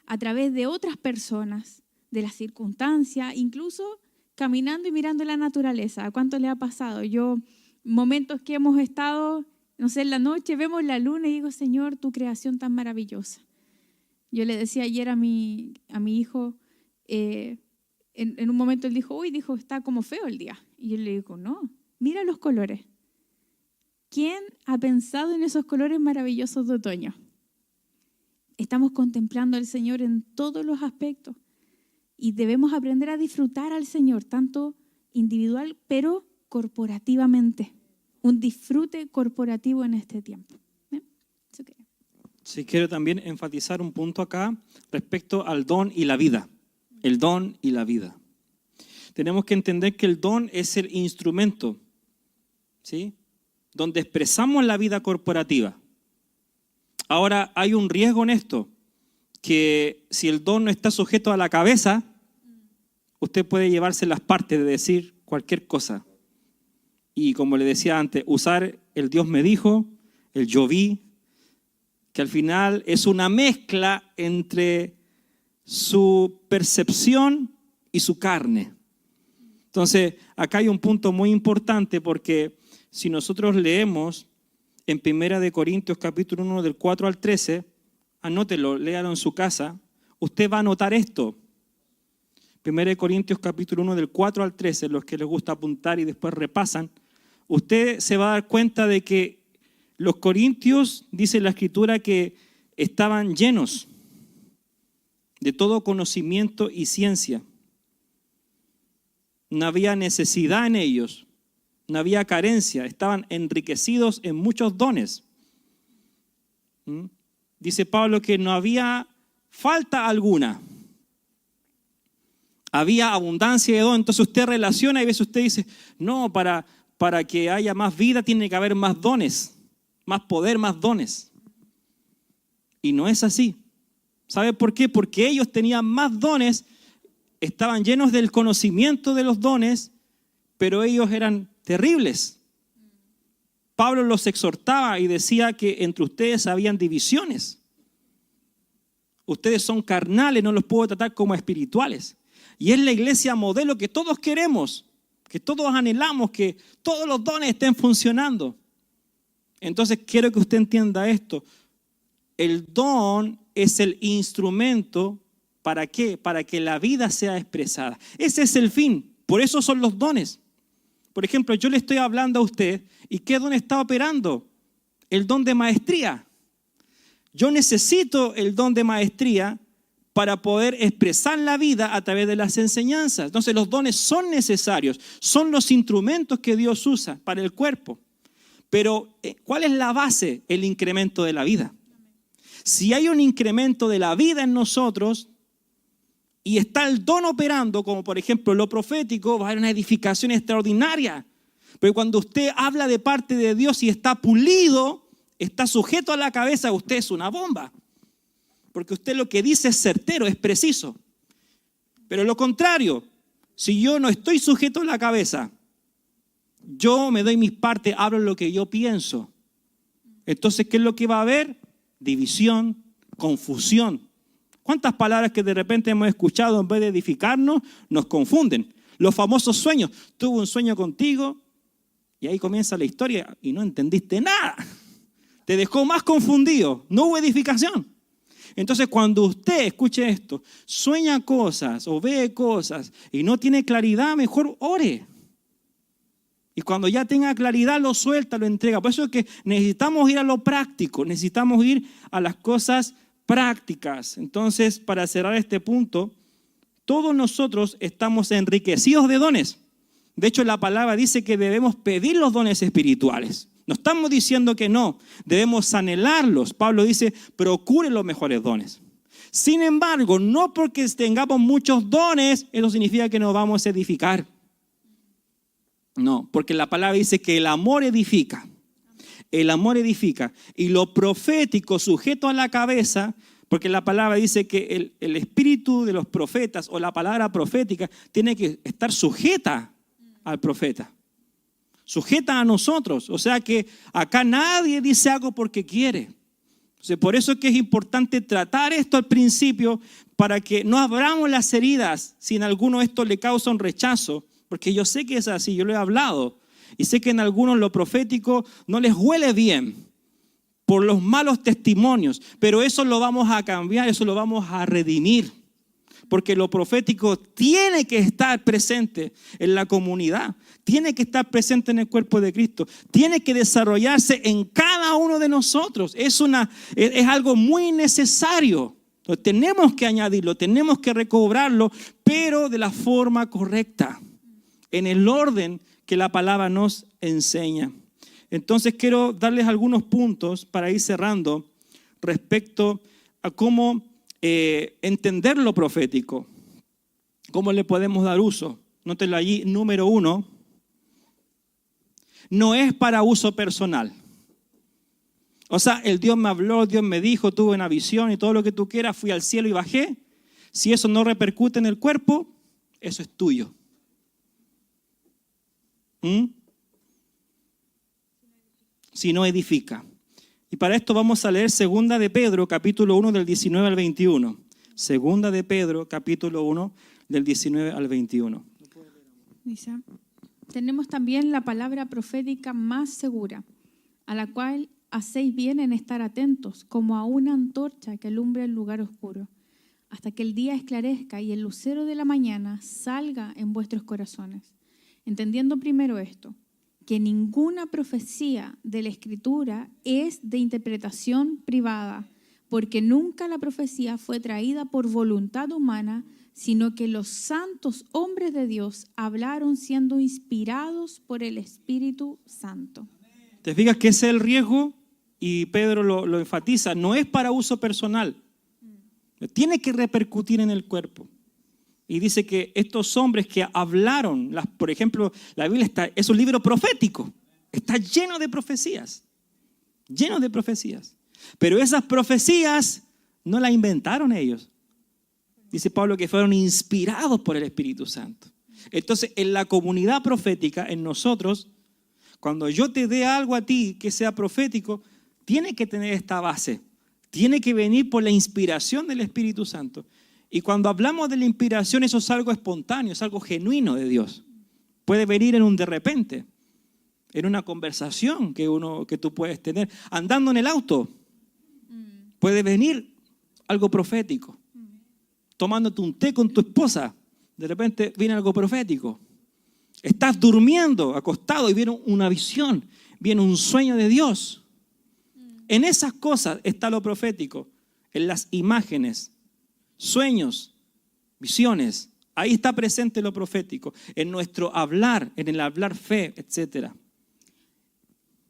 a través de otras personas, de las circunstancias, incluso caminando y mirando la naturaleza. ¿A cuánto le ha pasado? Momentos que hemos estado, no sé, en la noche vemos la luna y digo, Señor, tu creación tan maravillosa. Yo le decía ayer a mi hijo, en un momento él dijo, está como feo el día. Y yo le digo, no, mira los colores. ¿Quién ha pensado en esos colores maravillosos de otoño? Estamos contemplando al Señor en todos los aspectos y debemos aprender a disfrutar al Señor, tanto individual, pero corporativamente. Un disfrute corporativo en este tiempo. Sí, quiero también enfatizar un punto acá respecto al don y la vida. El don y la vida. Tenemos que entender que el don es el instrumento, ¿sí?, donde expresamos la vida corporativa. Ahora, hay un riesgo en esto, que si el don no está sujeto a la cabeza, usted puede llevarse las partes de decir cualquier cosa. Y como le decía antes, usar el Dios me dijo, el yo vi, que al final es una mezcla entre su percepción y su carne. Entonces, acá hay un punto muy importante, porque si nosotros leemos en 1 Corintios capítulo 1 del 4 al 13, anótelo, léalo en su casa, usted va a notar esto. 1 Corintios capítulo 1 del 4 al 13, los que les gusta apuntar y después repasan, usted se va a dar cuenta de que los corintios, dice la Escritura, que estaban llenos de todo conocimiento y ciencia. No había necesidad en ellos, no había carencia, estaban enriquecidos en muchos dones. Dice Pablo que no había falta alguna, había abundancia de don. Entonces usted relaciona y a veces usted dice, no, para que haya más vida tiene que haber más dones, más poder, más dones. Y no es así. ¿Sabe por qué? Porque ellos tenían más dones, estaban llenos del conocimiento de los dones, pero ellos eran terribles. Pablo los exhortaba y decía que entre ustedes habían divisiones. Ustedes son carnales, no los puedo tratar como espirituales. Y es la iglesia modelo que todos queremos, que todos anhelamos, que todos los dones estén funcionando. Entonces quiero que usted entienda esto. El don es el instrumento, ¿para qué? Para que la vida sea expresada. Ese es el fin, por eso son los dones. Por ejemplo, yo le estoy hablando a usted, ¿y qué don está operando? El don de maestría. Yo necesito el don de maestría para poder expresar la vida a través de las enseñanzas. Entonces los dones son necesarios, son los instrumentos que Dios usa para el cuerpo. Pero ¿cuál es la base? El incremento de la vida. Si hay un incremento de la vida en nosotros y está el don operando, como por ejemplo lo profético, va a haber una edificación extraordinaria. Pero cuando usted habla de parte de Dios y está pulido, está sujeto a la cabeza, usted es una bomba. Porque usted lo que dice es certero, es preciso. Pero lo contrario, si yo no estoy sujeto a la cabeza, yo me doy mis partes, hablo lo que yo pienso. Entonces, ¿qué es lo que va a haber? División, confusión. ¿Cuántas palabras que de repente hemos escuchado en vez de edificarnos nos confunden? Los famosos sueños. Tuve un sueño contigo y ahí comienza la historia y no entendiste nada. Te dejó más confundido. No hubo edificación. Entonces, cuando usted, escuche esto, sueña cosas o ve cosas y no tiene claridad, mejor ore. Y cuando ya tenga claridad, lo suelta, lo entrega. Por eso es que necesitamos ir a lo práctico, necesitamos ir a las cosas prácticas. Entonces, para cerrar este punto, todos nosotros estamos enriquecidos de dones. De hecho, la palabra dice que debemos pedir los dones espirituales. No estamos diciendo que no, debemos anhelarlos. Pablo dice, procure los mejores dones. Sin embargo, no porque tengamos muchos dones, eso significa que nos vamos a edificar. No, porque la palabra dice que el amor edifica. El amor edifica. Y lo profético sujeto a la cabeza, porque la palabra dice que el espíritu de los profetas o la palabra profética tiene que estar sujeta al profeta. Sujeta a nosotros. O sea que acá nadie dice algo porque quiere. Entonces, por eso es que es importante tratar esto al principio para que no abramos las heridas si en alguno esto le causa un rechazo. Porque yo sé que es así, yo lo he hablado. Y sé que en algunos lo profético no les huele bien por los malos testimonios. Pero eso lo vamos a cambiar, eso lo vamos a redimir. Porque lo profético tiene que estar presente en la comunidad. Tiene que estar presente en el cuerpo de Cristo. Tiene que desarrollarse en cada uno de nosotros. Es algo muy necesario. Entonces, tenemos que añadirlo, tenemos que recobrarlo, pero de la forma correcta. En el orden que la palabra nos enseña. Entonces quiero darles algunos puntos para ir cerrando respecto a cómo entender lo profético, cómo le podemos dar uso. Nótenlo allí, número 1, no es para uso personal. O sea, el Dios me habló, Dios me dijo, tuve una visión y todo lo que tú quieras, fui al cielo y bajé. Si eso no repercute en el cuerpo, eso es tuyo. Si no edifica. Y para esto vamos a leer 2 de Pedro, capítulo 1, del 19 al 21. 2 de Pedro, capítulo 1, del 19 al 21. Dice, tenemos también la palabra profética más segura, a la cual hacéis bien en estar atentos, como a una antorcha que alumbra el lugar oscuro, hasta que el día esclarezca y el lucero de la mañana salga en vuestros corazones. Entendiendo primero esto, que ninguna profecía de la Escritura es de interpretación privada, porque nunca la profecía fue traída por voluntad humana, sino que los santos hombres de Dios hablaron siendo inspirados por el Espíritu Santo. ¿Te fijas que ese es el riesgo? Y Pedro lo enfatiza, no es para uso personal, tiene que repercutir en el cuerpo. Y dice que estos hombres que hablaron, por ejemplo, la Biblia es un libro profético, está lleno de profecías, pero esas profecías no las inventaron ellos. Dice Pablo que fueron inspirados por el Espíritu Santo. Entonces, en la comunidad profética, en nosotros, cuando yo te dé algo a ti que sea profético, tiene que tener esta base, tiene que venir por la inspiración del Espíritu Santo. Y cuando hablamos de la inspiración, eso es algo espontáneo, es algo genuino de Dios. Puede venir en un de repente, en una conversación que tú puedes tener. Andando en el auto, puede venir algo profético. Tomándote un té con tu esposa, de repente viene algo profético. Estás durmiendo, acostado, y viene una visión, viene un sueño de Dios. En esas cosas está lo profético, en las imágenes, sueños, visiones. Ahí está presente lo profético, en nuestro hablar, en el hablar fe, etc.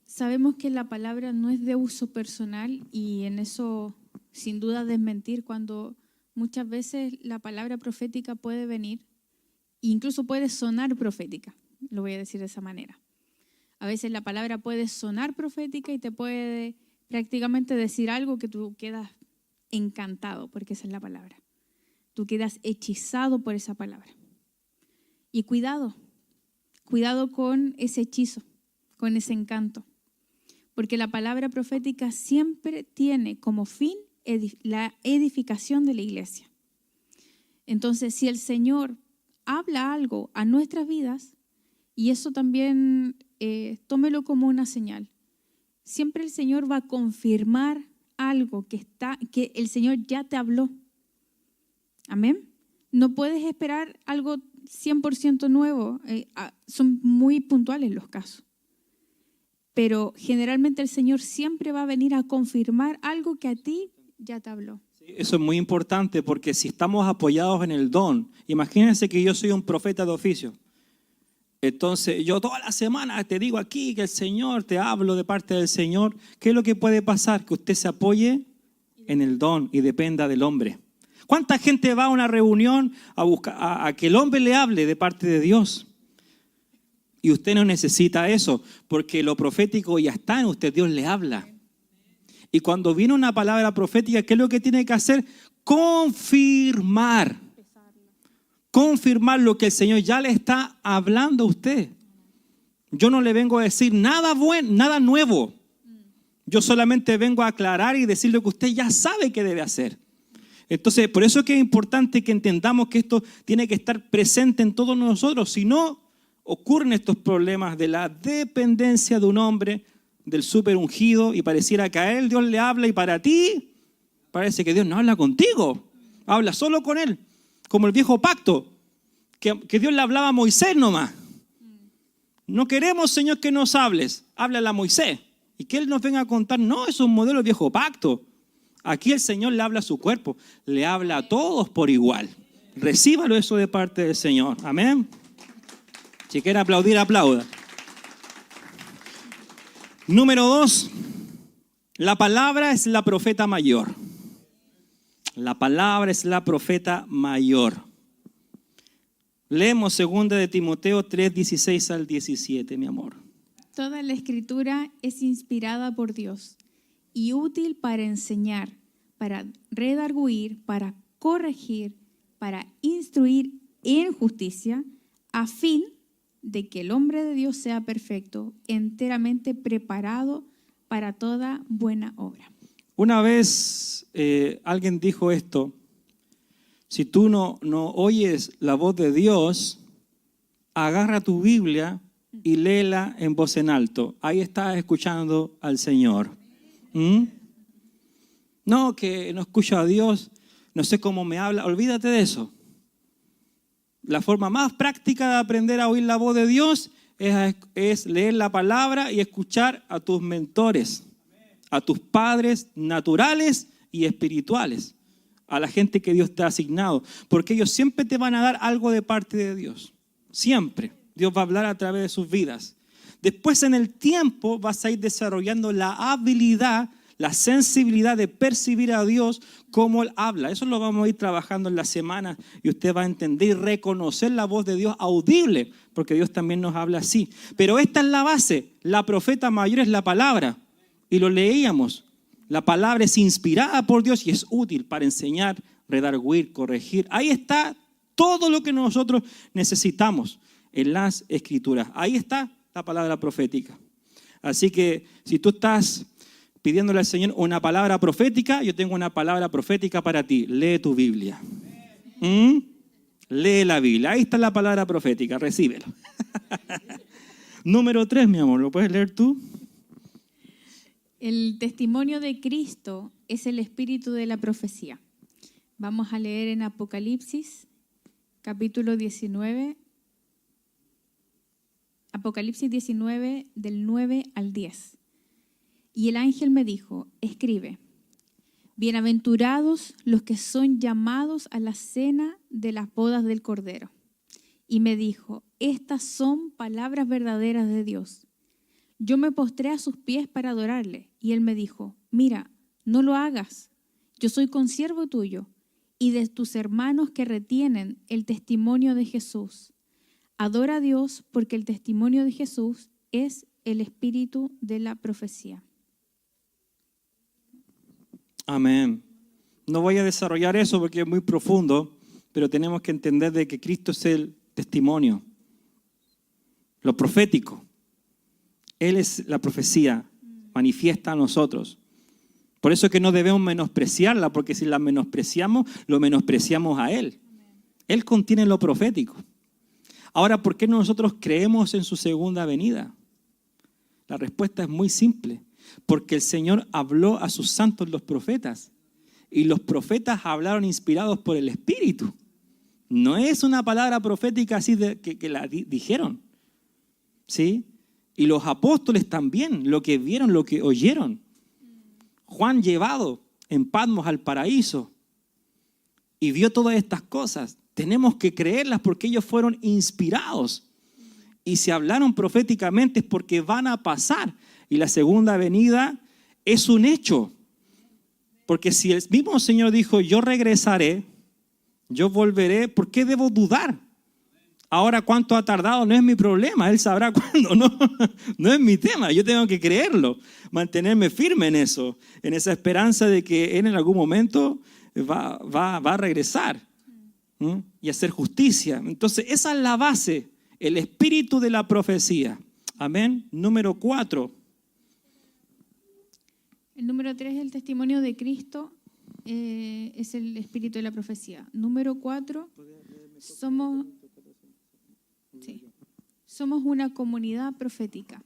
Sabemos que la palabra no es de uso personal y en eso sin duda desmentir cuando muchas veces la palabra profética puede venir, incluso puede sonar profética, lo voy a decir de esa manera. A veces la palabra puede sonar profética y te puede prácticamente decir algo que tú quedas encantado, porque esa es la palabra. Tú quedas hechizado por esa palabra. Y cuidado con ese hechizo, con ese encanto, porque la palabra profética siempre tiene como fin la edificación de la iglesia. Entonces, si el Señor habla algo a nuestras vidas, y eso también tómelo como una señal, siempre el Señor va a confirmar algo que el Señor ya te habló. Amén. No puedes esperar algo 100% nuevo. Son muy puntuales los casos. Pero generalmente el Señor siempre va a venir a confirmar algo que a ti ya te habló. Eso es muy importante porque si estamos apoyados en el don, imagínense que yo soy un profeta de oficio. Entonces yo toda la semana te digo aquí que el Señor, te hablo de parte del Señor. ¿Qué es lo que puede pasar? Que usted se apoye en el don y dependa del hombre. ¿Cuánta gente va a una reunión a que el hombre le hable de parte de Dios? Y usted no necesita eso, porque lo profético ya está en usted, Dios le habla. Y cuando viene una palabra profética, ¿qué es lo que tiene que hacer? Confirmar lo que el Señor ya le está hablando a usted. Yo no le vengo a decir nada nuevo. Yo solamente vengo a aclarar y decir lo que usted ya sabe que debe hacer. Entonces, por eso es que es importante que entendamos que esto tiene que estar presente en todos nosotros. Si no, ocurren estos problemas de la dependencia de un hombre, del súper ungido, y pareciera que a él Dios le habla y para ti parece que Dios no habla contigo, habla solo con él, como el viejo pacto, que Dios le hablaba a Moisés nomás. No queremos, Señor, que nos hables, háblale a Moisés y que él nos venga a contar. No, es un modelo del viejo pacto. Aquí el Señor le habla a su cuerpo, le habla a todos por igual. Recíbalo eso de parte del Señor. Amén. Si quiere aplaudir, aplauda. Número 2, la palabra es la profeta mayor. La palabra es la profeta mayor. Leemos 2 de Timoteo 3, 16 al 17, mi amor. Toda la escritura es inspirada por Dios y útil para enseñar, para redarguir, para corregir, para instruir en justicia, a fin de que el hombre de Dios sea perfecto, enteramente preparado para toda buena obra. Una vez alguien dijo esto: si tú no oyes la voz de Dios, agarra tu Biblia y léela en voz en alto. Ahí estás escuchando al Señor. No, que no escucho a Dios, no sé cómo me habla. Olvídate de eso. La forma más práctica de aprender a oír la voz de Dios es leer la palabra y escuchar a tus mentores, a tus padres naturales y espirituales, a la gente que Dios te ha asignado, porque ellos siempre te van a dar algo de parte de Dios. Siempre. Dios va a hablar a través de sus vidas. Después, en el tiempo, vas a ir desarrollando la habilidad, la sensibilidad de percibir a Dios como Él habla. Eso lo vamos a ir trabajando en la semana y usted va a entender y reconocer la voz de Dios audible, porque Dios también nos habla así. Pero esta es la base. La profeta mayor es la palabra. Y lo leíamos. La palabra es inspirada por Dios y es útil para enseñar, redarguir, corregir. Ahí está todo lo que nosotros necesitamos en las Escrituras. Ahí está la palabra profética. Así que si tú estás pidiéndole al Señor una palabra profética, yo tengo una palabra profética para ti. Lee tu Biblia. Lee la Biblia. Ahí está la palabra profética. Recíbelo. Número 3, mi amor. ¿Lo puedes leer tú? El testimonio de Cristo es el espíritu de la profecía. Vamos a leer en Apocalipsis, capítulo 19. Apocalipsis 19, del 9 al 10. Y el ángel me dijo: escribe, bienaventurados los que son llamados a la cena de las bodas del Cordero. Y me dijo: estas son palabras verdaderas de Dios. Yo me postré a sus pies para adorarle, y él me dijo: mira, no lo hagas, yo soy consiervo tuyo y de tus hermanos que retienen el testimonio de Jesús. Adora a Dios, porque el testimonio de Jesús es el espíritu de la profecía. Amén. No voy a desarrollar eso porque es muy profundo, pero tenemos que entender de que Cristo es el testimonio, lo profético. Él es la profecía, manifiesta a nosotros. Por eso es que no debemos menospreciarla, porque si la menospreciamos, lo menospreciamos a Él. Él contiene lo profético. Ahora, ¿por qué nosotros creemos en su segunda venida? La respuesta es muy simple. Porque el Señor habló a sus santos, los profetas. Y los profetas hablaron inspirados por el Espíritu. No es una palabra profética así que la dijeron. ¿Sí? Y los apóstoles también, lo que vieron, lo que oyeron. Juan, llevado en Patmos al paraíso y vio todas estas cosas. Tenemos que creerlas porque ellos fueron inspirados. Y si hablaron proféticamente es porque van a pasar. Y la segunda venida es un hecho. Porque si el mismo Señor dijo: yo regresaré, yo volveré, ¿por qué debo dudar? Ahora, ¿cuánto ha tardado? No es mi problema. Él sabrá cuándo. No es mi tema. Yo tengo que creerlo. Mantenerme firme en eso. En esa esperanza de que Él en algún momento va a regresar. Y hacer justicia. Entonces, esa es la base. El espíritu de la profecía. Amén. Número 4. El número 3, el testimonio de Cristo, es el espíritu de la profecía. Número 4, somos una comunidad profética.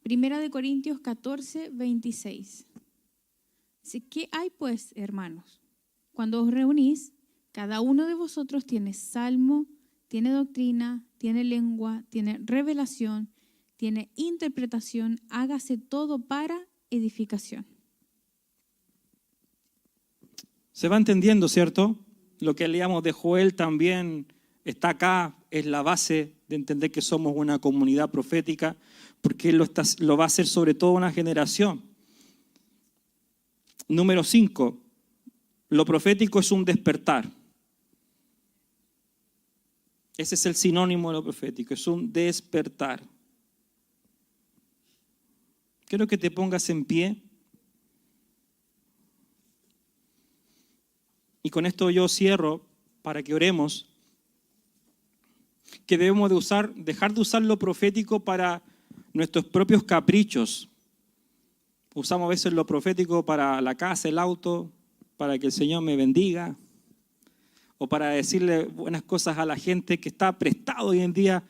Primera de Corintios 14, 26. ¿Qué hay pues, hermanos? Cuando os reunís, cada uno de vosotros tiene salmo, tiene doctrina, tiene lengua, tiene revelación, tiene interpretación, hágase todo para edificación. Se va entendiendo, ¿cierto? Lo que leíamos de Joel también está acá, es la base de entender que somos una comunidad profética, porque Él lo va a hacer sobre toda una generación. Número 5, lo profético es un despertar. Ese es el sinónimo de lo profético, es un despertar. Quiero que te pongas en pie. Y con esto yo cierro para que oremos. Que debemos dejar de usar lo profético para nuestros propios caprichos. Usamos a veces lo profético para la casa, el auto, para que el Señor me bendiga, o para decirle buenas cosas a la gente que está prestado hoy en día.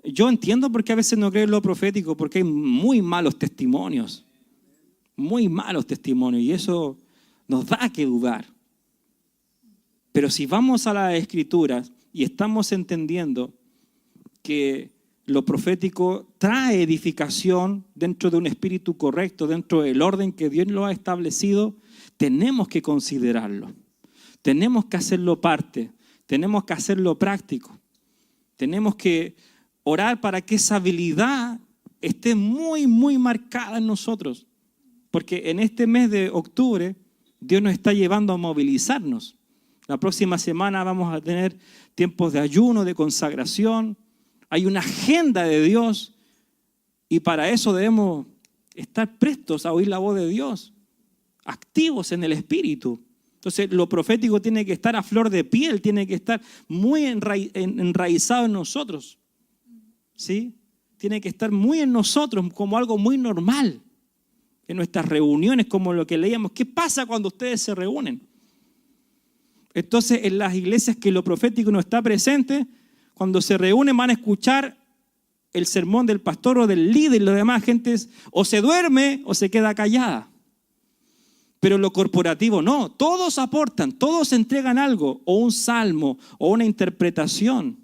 Yo entiendo por qué a veces no creo en lo profético, porque hay muy malos testimonios, y eso nos da que dudar. Pero si vamos a las Escrituras y estamos entendiendo que lo profético trae edificación dentro de un espíritu correcto, dentro del orden que Dios lo ha establecido, tenemos que considerarlo. Tenemos que hacerlo parte, tenemos que hacerlo práctico. Tenemos que orar para que esa habilidad esté muy, muy marcada en nosotros. Porque en este mes de octubre, Dios nos está llevando a movilizarnos. La próxima semana vamos a tener tiempos de ayuno, de consagración. Hay una agenda de Dios y para eso debemos estar prestos a oír la voz de Dios, activos en el Espíritu. Entonces lo profético tiene que estar a flor de piel, tiene que estar muy enraizado en nosotros. ¿Sí? Tiene que estar muy en nosotros como algo muy normal. En nuestras reuniones, como lo que leíamos. ¿Qué pasa cuando ustedes se reúnen? Entonces, en las iglesias que lo profético no está presente, cuando se reúnen van a escuchar el sermón del pastor o del líder y la demás gente o se duerme o se queda callada. Pero lo corporativo no, todos aportan, todos entregan algo, o un salmo, o una interpretación,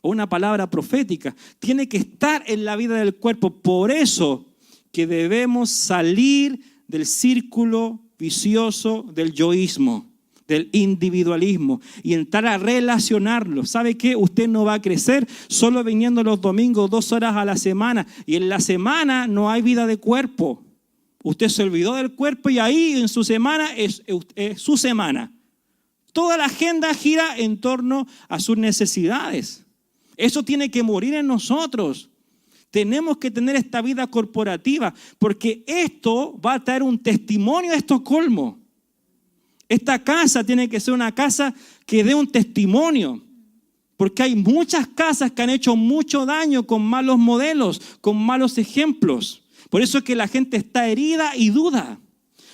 o una palabra profética. Tiene que estar en la vida del cuerpo. Por eso que debemos salir del círculo vicioso del yoísmo, del individualismo y entrar a relacionarlo. ¿Sabe qué? Usted no va a crecer solo viniendo los domingos 2 horas a la semana. Y en la semana no hay vida de cuerpo. Usted se olvidó del cuerpo y ahí en su semana es su semana. Toda la agenda gira en torno a sus necesidades. Eso tiene que morir en nosotros. Tenemos que tener esta vida corporativa porque esto va a traer un testimonio a Estocolmo. Esta casa tiene que ser una casa que dé un testimonio, porque hay muchas casas que han hecho mucho daño con malos modelos, con malos ejemplos. Por eso es que la gente está herida y duda.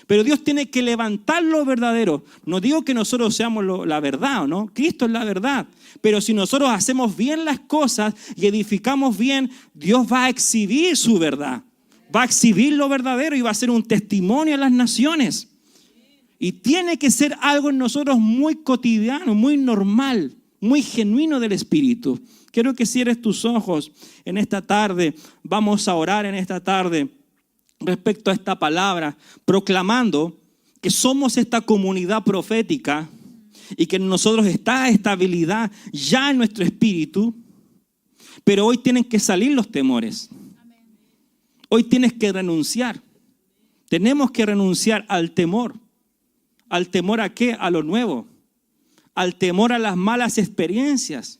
Pero Dios tiene que levantar lo verdadero. No digo que nosotros seamos la verdad, ¿no? Cristo es la verdad. Pero si nosotros hacemos bien las cosas y edificamos bien, Dios va a exhibir su verdad. Va a exhibir lo verdadero y va a ser un testimonio a las naciones. Y tiene que ser algo en nosotros muy cotidiano, muy normal, muy genuino del Espíritu. Quiero que cierres tus ojos en esta tarde. Vamos a orar en esta tarde respecto a esta palabra, proclamando que somos esta comunidad profética y que en nosotros está estabilidad ya en nuestro espíritu, pero hoy tienen que salir los temores. Hoy tienes que renunciar. Tenemos que renunciar al temor. ¿Al temor a qué? A lo nuevo. Al temor a las malas experiencias.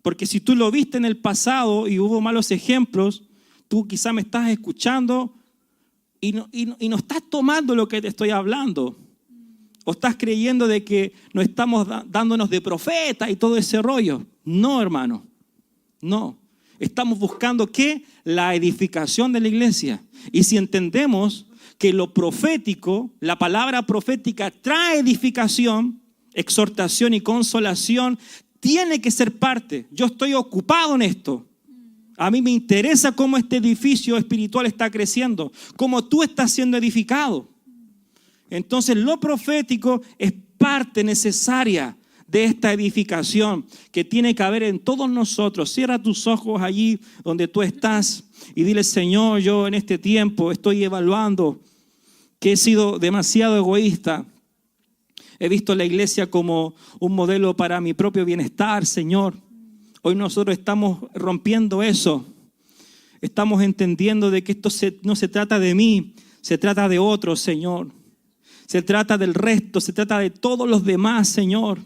Porque si tú lo viste en el pasado y hubo malos ejemplos, tú quizá me estás escuchando y no estás tomando lo que te estoy hablando. O estás creyendo de que no estamos dándonos de profeta y todo ese rollo. No, hermano. No. Estamos buscando ¿qué? La edificación de la iglesia. Y si entendemos que lo profético, la palabra profética trae edificación, exhortación y consolación, tiene que ser parte. Yo estoy ocupado en esto. A mí me interesa cómo este edificio espiritual está creciendo, cómo tú estás siendo edificado. Entonces lo profético es parte necesaria de esta edificación que tiene que haber en todos nosotros. Cierra tus ojos allí donde tú estás y dile: Señor, yo en este tiempo estoy evaluando que he sido demasiado egoísta. He visto la iglesia como un modelo para mi propio bienestar, Señor. Hoy nosotros estamos rompiendo eso. Estamos entendiendo de que esto no se trata de mí, se trata de otro, Señor. Se trata del resto, se trata de todos los demás, Señor.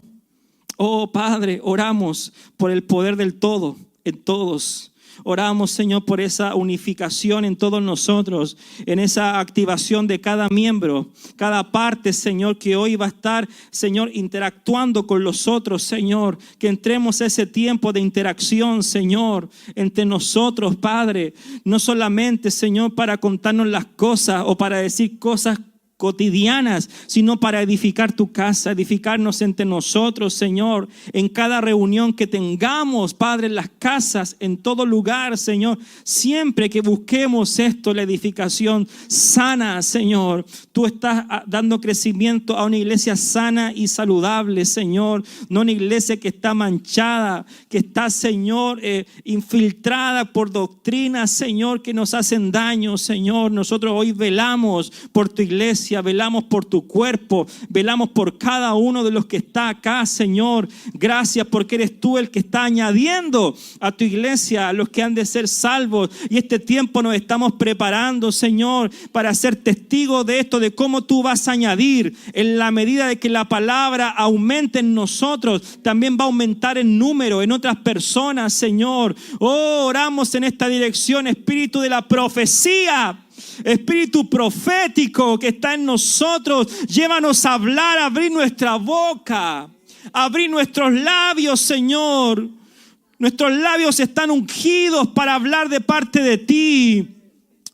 Oh, Padre, oramos por el poder del todo en todos. Oramos, Señor, por esa unificación en todos nosotros, en esa activación de cada miembro, cada parte, Señor, que hoy va a estar, Señor, interactuando con los otros, Señor. Que entremos a ese tiempo de interacción, Señor, entre nosotros, Padre. No solamente, Señor, para contarnos las cosas o para decir cosas cotidianas, sino para edificar tu casa, edificarnos entre nosotros, Señor, en cada reunión que tengamos, Padre, en las casas, en todo lugar, Señor, siempre que busquemos esto, la edificación sana, Señor. Tú estás dando crecimiento a una iglesia sana y saludable, Señor, no una iglesia que está manchada, que está, Señor, infiltrada por doctrinas, Señor, que nos hacen daño, Señor. Nosotros hoy velamos por tu iglesia, velamos por tu cuerpo, velamos por cada uno de los que está acá, Señor. Gracias porque eres tú el que está añadiendo a tu iglesia a los que han de ser salvos. Y este tiempo nos estamos preparando, Señor, para ser testigos de esto, de cómo tú vas a añadir. En la medida de que la palabra aumente en nosotros, también va a aumentar en número en otras personas, Señor. Oh, oramos en esta dirección, Espíritu de la profecía, Espíritu profético que está en nosotros. Llévanos a hablar, a abrir nuestra boca, a abrir nuestros labios, Señor. Nuestros labios están ungidos para hablar de parte de ti.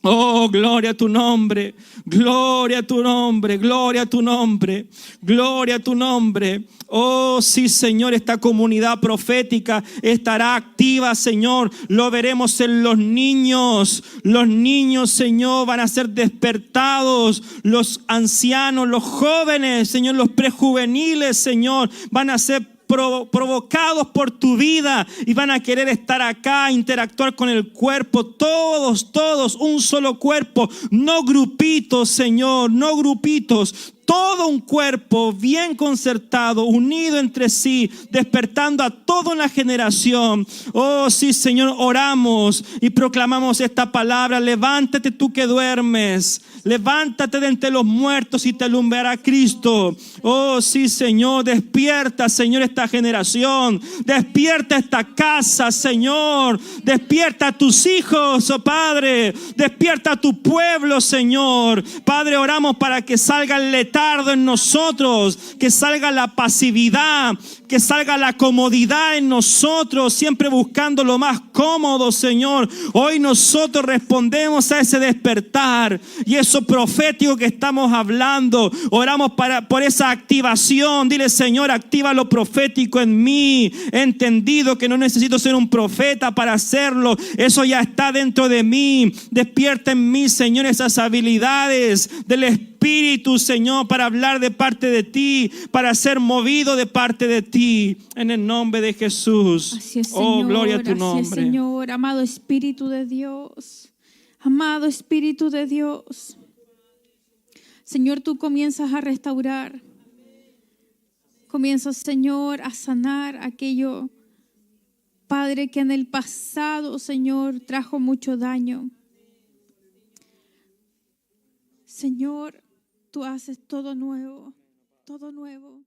Oh, gloria a tu nombre, gloria a tu nombre, gloria a tu nombre, gloria a tu nombre. Oh, sí, Señor, esta comunidad profética estará activa, Señor. Lo veremos en los niños. Los niños, Señor, van a ser despertados. Los ancianos, los jóvenes, Señor, los prejuveniles, Señor, van a ser provocados por tu vida y van a querer estar acá, interactuar con el cuerpo, todos, un solo cuerpo, no grupitos, Señor, no grupitos. Todo un cuerpo bien concertado, unido entre sí, despertando a toda una generación. Oh, sí, Señor, oramos y proclamamos esta palabra. Levántate tú que duermes, levántate de entre los muertos y te alumbrará Cristo. Oh, sí, Señor, despierta, Señor, esta generación. Despierta esta casa, Señor. Despierta a tus hijos, oh Padre. Despierta a tu pueblo, Señor. Padre, oramos para que salga el letargo en nosotros, que salga la pasividad, que salga la comodidad en nosotros, siempre buscando lo más cómodo, Señor. Hoy nosotros respondemos a ese despertar y eso profético que estamos hablando. Oramos por esa activación. Dile, Señor, activa lo profético en mí. He entendido que no necesito ser un profeta para hacerlo. Eso ya está dentro de mí. Despierta en mí, Señor, esas habilidades del Espíritu, Señor, para hablar de parte de ti, para ser movido de parte de ti, en el nombre de Jesús. Así es, Señor, oh, gloria a tu así nombre. es, Señor, amado Espíritu de Dios, amado Espíritu de Dios. Señor, tú comienzas a restaurar, comienzas, Señor, a sanar aquello, Padre, que en el pasado, Señor, trajo mucho daño. Señor, tú haces todo nuevo, todo nuevo.